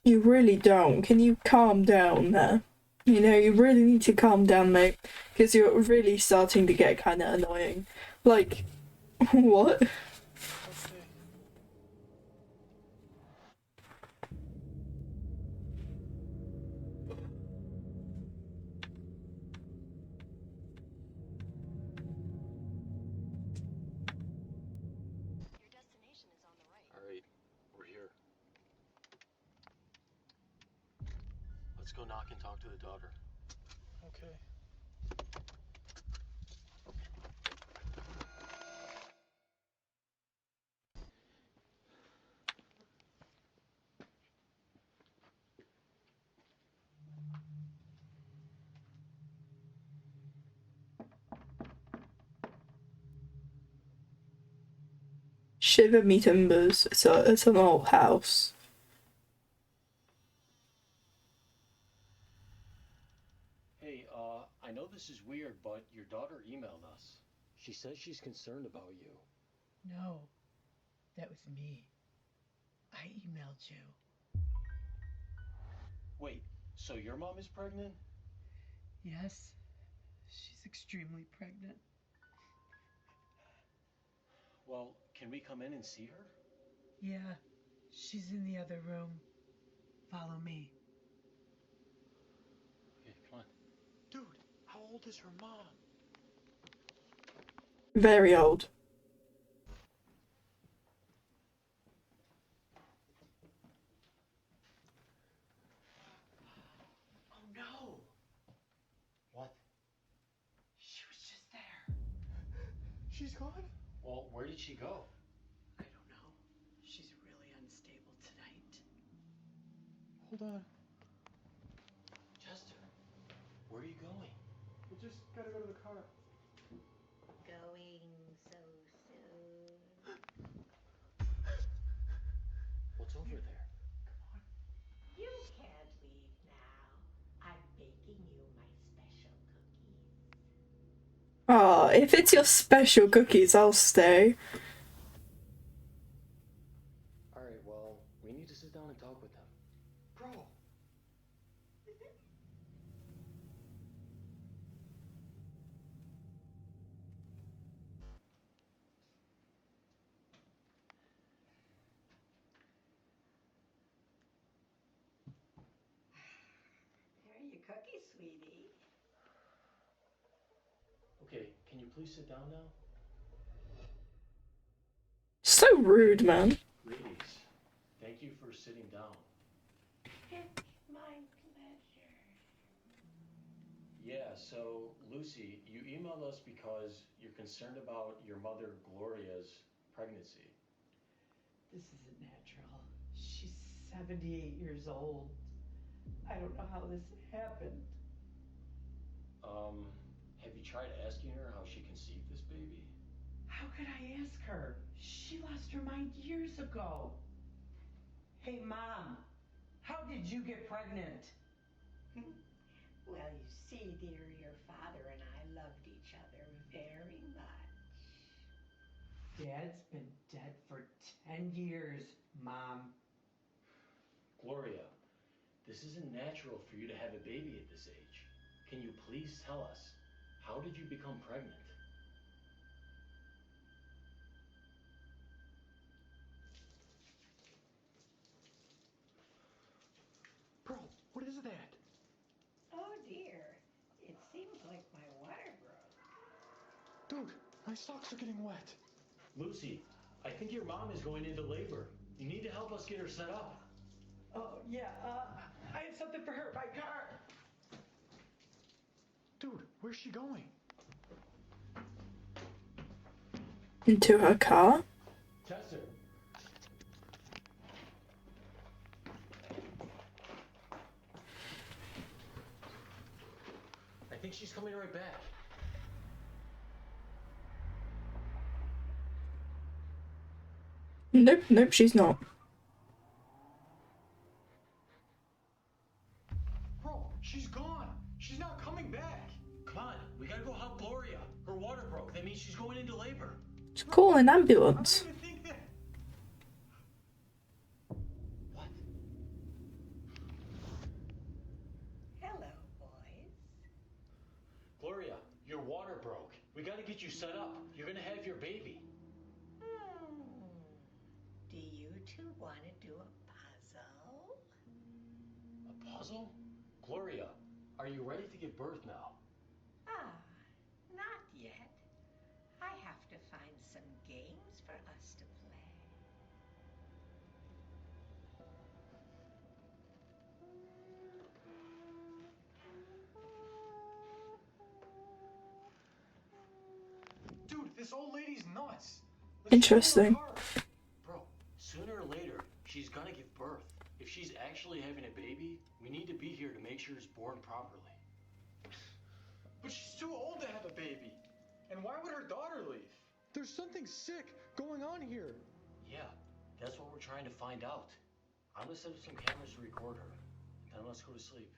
You really don't. Can you calm down there? You know, you really need to calm down, mate. Because you're really starting to get kind of annoying. Like, what? Alright, we're here. Let's go knock and talk to the daughter. Okay. Shiver me timbers. It's an old house. Hey, I know this is weird, but your daughter emailed us. She says she's concerned about you. No, that was me. I emailed you. Wait, so your mom is pregnant? Yes, she's extremely pregnant. Well, can we come in and see her? Yeah, she's in the other room. Follow me. Okay, come on. Dude, how old is her mom? Very old. Oh no! What? She was just there. She's gone? Well, where did she go? I don't know. She's really unstable tonight. Hold on. Chester, where are you going? We just gotta go to the car. Going so soon. What's over there? You can't leave now. I'm baking you my special cookies. Ah, if it's your special cookies, I'll stay. Alright, well, we need to sit down and talk with them. Bro! Here are your cookies, sweetie. Okay, can you please sit down now? So rude, man. Greetings. Thank you for sitting down. It's my pleasure. Yeah, so, Lucy, you emailed us because you're concerned about your mother, Gloria's pregnancy. This isn't natural. She's 78 years old. I don't know how this happened. Have you tried asking her how she conceived this baby? How could I ask her? She lost her mind years ago. Hey, Mom, how did you get pregnant? Well, you see, dear, your father and I loved each other very much. Dad's been dead for 10 years, Mom. Gloria, this isn't natural for you to have a baby at this age. Can you please tell us, how did you become pregnant? Bro, what is that? Oh dear, it seems like my water broke. Dude, my socks are getting wet. Lucy, I think your mom is going into labor. You need to help us get her set up. Oh, yeah, I have something for her by car. Dude, where's she going? Into her car? Chester, she's coming right back. Nope, nope, she's not. Bro, she's gone. She's not coming back. Come on, we gotta go help Gloria. Her water broke. That means she's going into labor. Just call an ambulance. Hello, boys. Gloria, your water broke. We gotta get you set up. You're gonna have your baby. Do you two want to do a puzzle? A puzzle? Gloria, are you ready to give birth now? Ah, not yet. I have to find some games for us to play. Dude, this old lady's nuts. Interesting. Bro, sooner or later, she's gonna give birth. If she's actually having a baby, we need to be here to make sure it's born properly. But she's too old to have a baby. And why would her daughter leave? There's something sick going on here. Yeah, that's what we're trying to find out. I'm gonna set up some cameras to record her. Then let's go to sleep.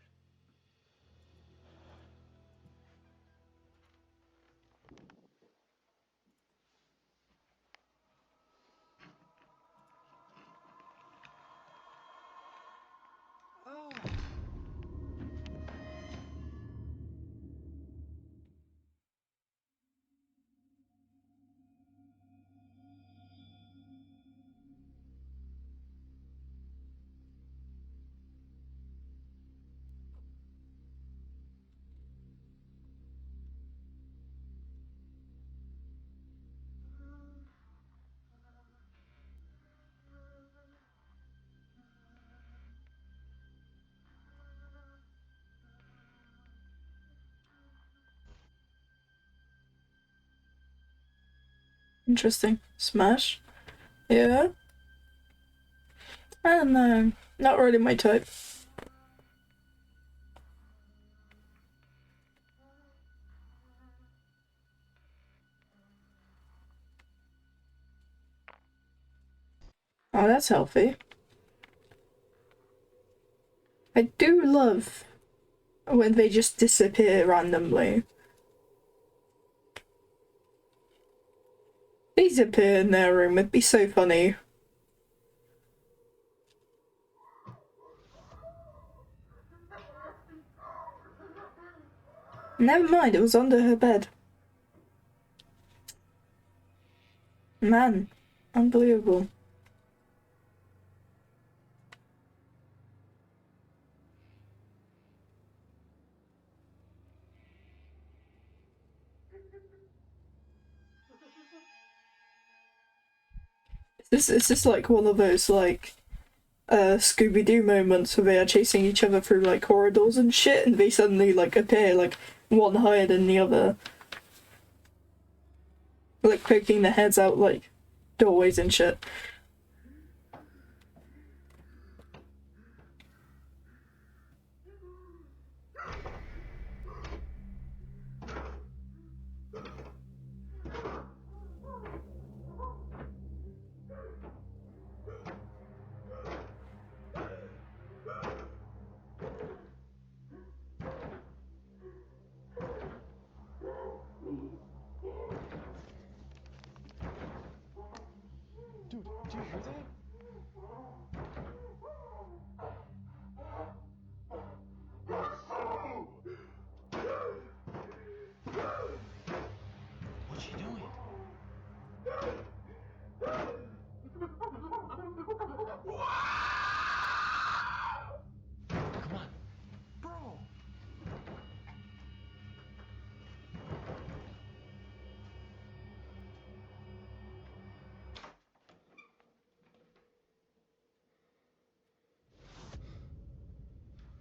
Interesting. Smash? Yeah? I don't know. Not really my type. Oh, that's healthy. I do love when they just disappear randomly. These appear in their room, it'd be so funny. Never mind, it was under her bed. Man, unbelievable. Is this like one of those like Scooby-Doo moments where they are chasing each other through like corridors and shit and they suddenly like appear like one higher than the other? Like poking their heads out like doorways and shit. Dude, do you hear that? What's she doing? Come on. Bro!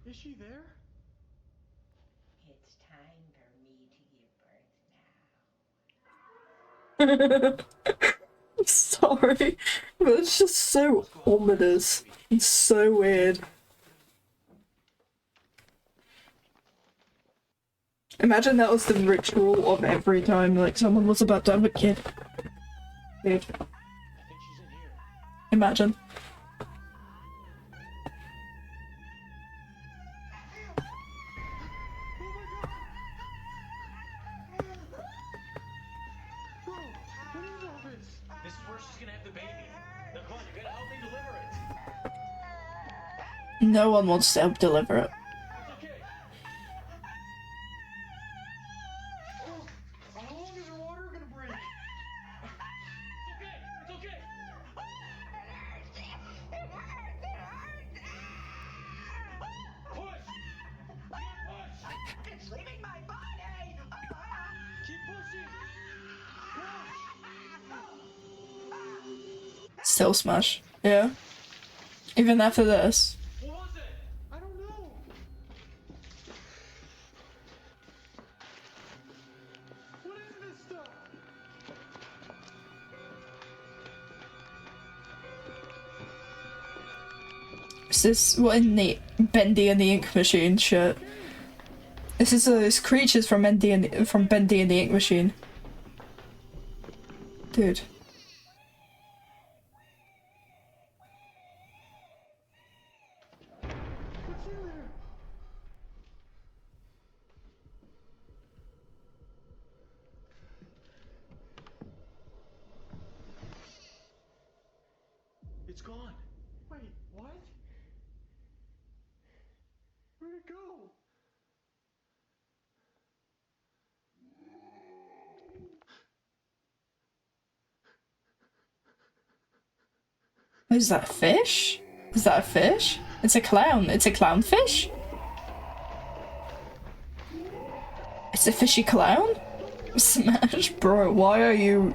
Is she there? It's time for me to give birth now. Sorry, but it's just so ominous. It's so weird. Imagine that was the ritual of every time, like, someone was about to have a kid. Dude. Imagine. This is where she's gonna have the baby. Now come on, you gotta help me deliver it. No one wants to help deliver it. How long is her water gonna break? It's okay. Push! It's leaving my body! Keep pushing! Still smash. Yeah. Even after this. What was it? I don't know. What is this stuff? Is this what in the Bendy and the Ink Machine shit? This is those creatures from Bendy and the Ink Machine. Dude. What's in there? It's gone. Wait, what? Where'd it go? Is that a fish? Is that a fish? It's a clown. It's a clownfish? It's a fishy clown? Smash, bro, why are you...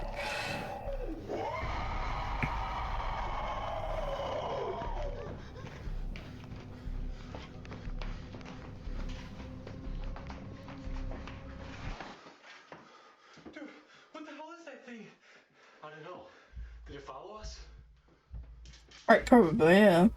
Dude, what the hell is that thing? I don't know. Did it follow us? Right, probably, yeah.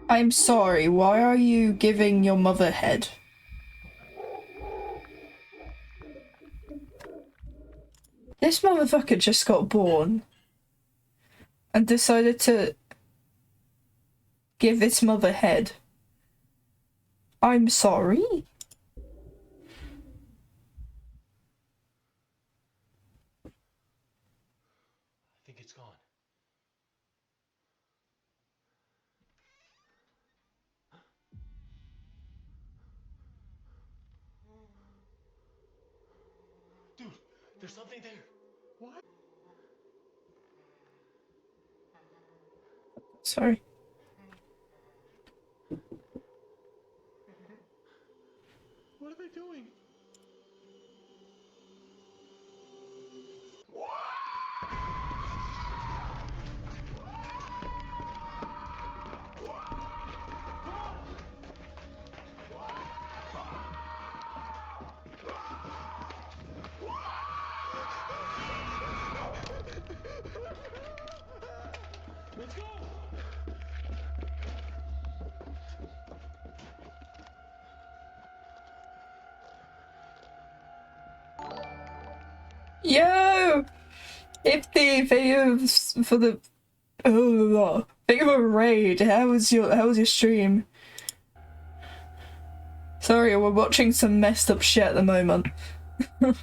I'm sorry, why are you giving your mother head? This motherfucker just got born and decided to give its mother head. I'm sorry? I think it's gone. Dude, there's something there. What? Sorry. What are they doing? Let's go! Yo! If the videos for the think of a raid, how was your stream? Sorry, we're watching some messed up shit at the moment. What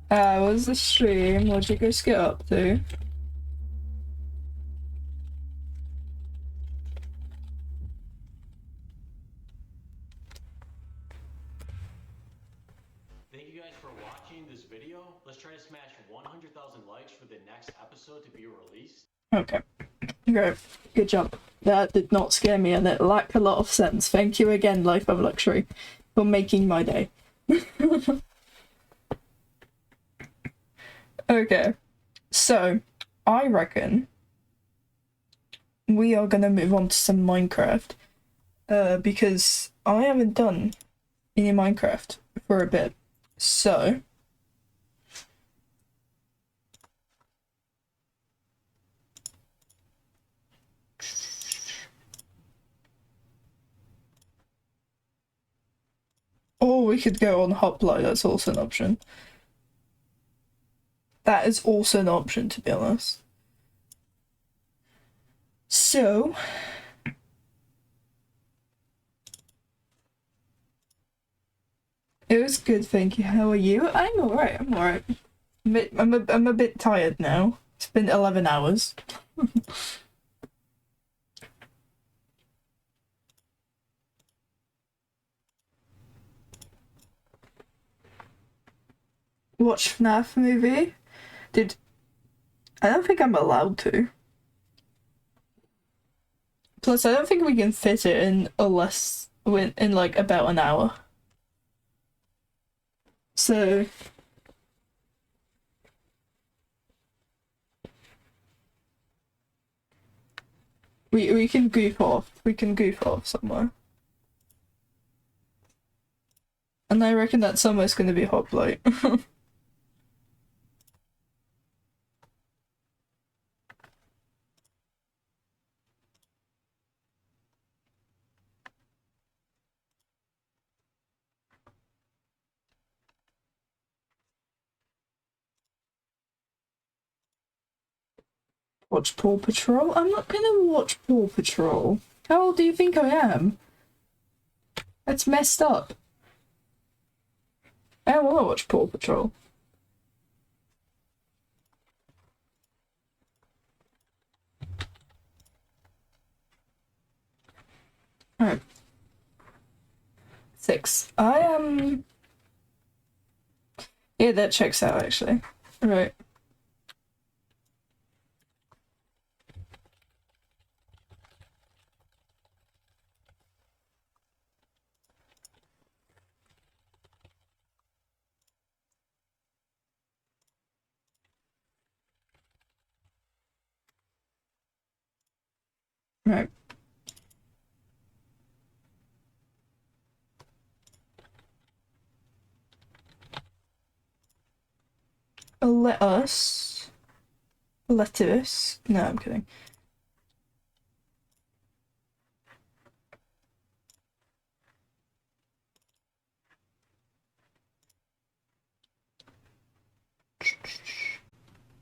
was the stream? What'd you guys get up to? Thank you guys for watching this video. Let's try to smash 100,000 likes for the next episode to be released. Okay. Great. Good job. That did not scare me and it lacked a lot of sense. Thank you again, Life of Luxury, for making my day. Okay. So, I reckon we are gonna move on to some Minecraft. Because I haven't done in your Minecraft for a bit. So or we could go on Hoplite, that's also an option. That is also an option, to be honest. So it was good, thank you. How are you? I'm alright, I'm alright. I'm a bit tired now. It's been 11 hours. Watch FNAF movie? I don't think I'm allowed to. Plus, I don't think we can fit it in in like about an hour. So we can goof off. We can goof off somewhere. And I reckon that somewhere's gonna be Hoplite. Watch Paw Patrol? I'm not gonna watch Paw Patrol. How old do you think I am? That's messed up. I don't wanna watch Paw Patrol. Alright. 6. I am... Yeah, that checks out, actually. Right. Right. Let us... No, I'm kidding.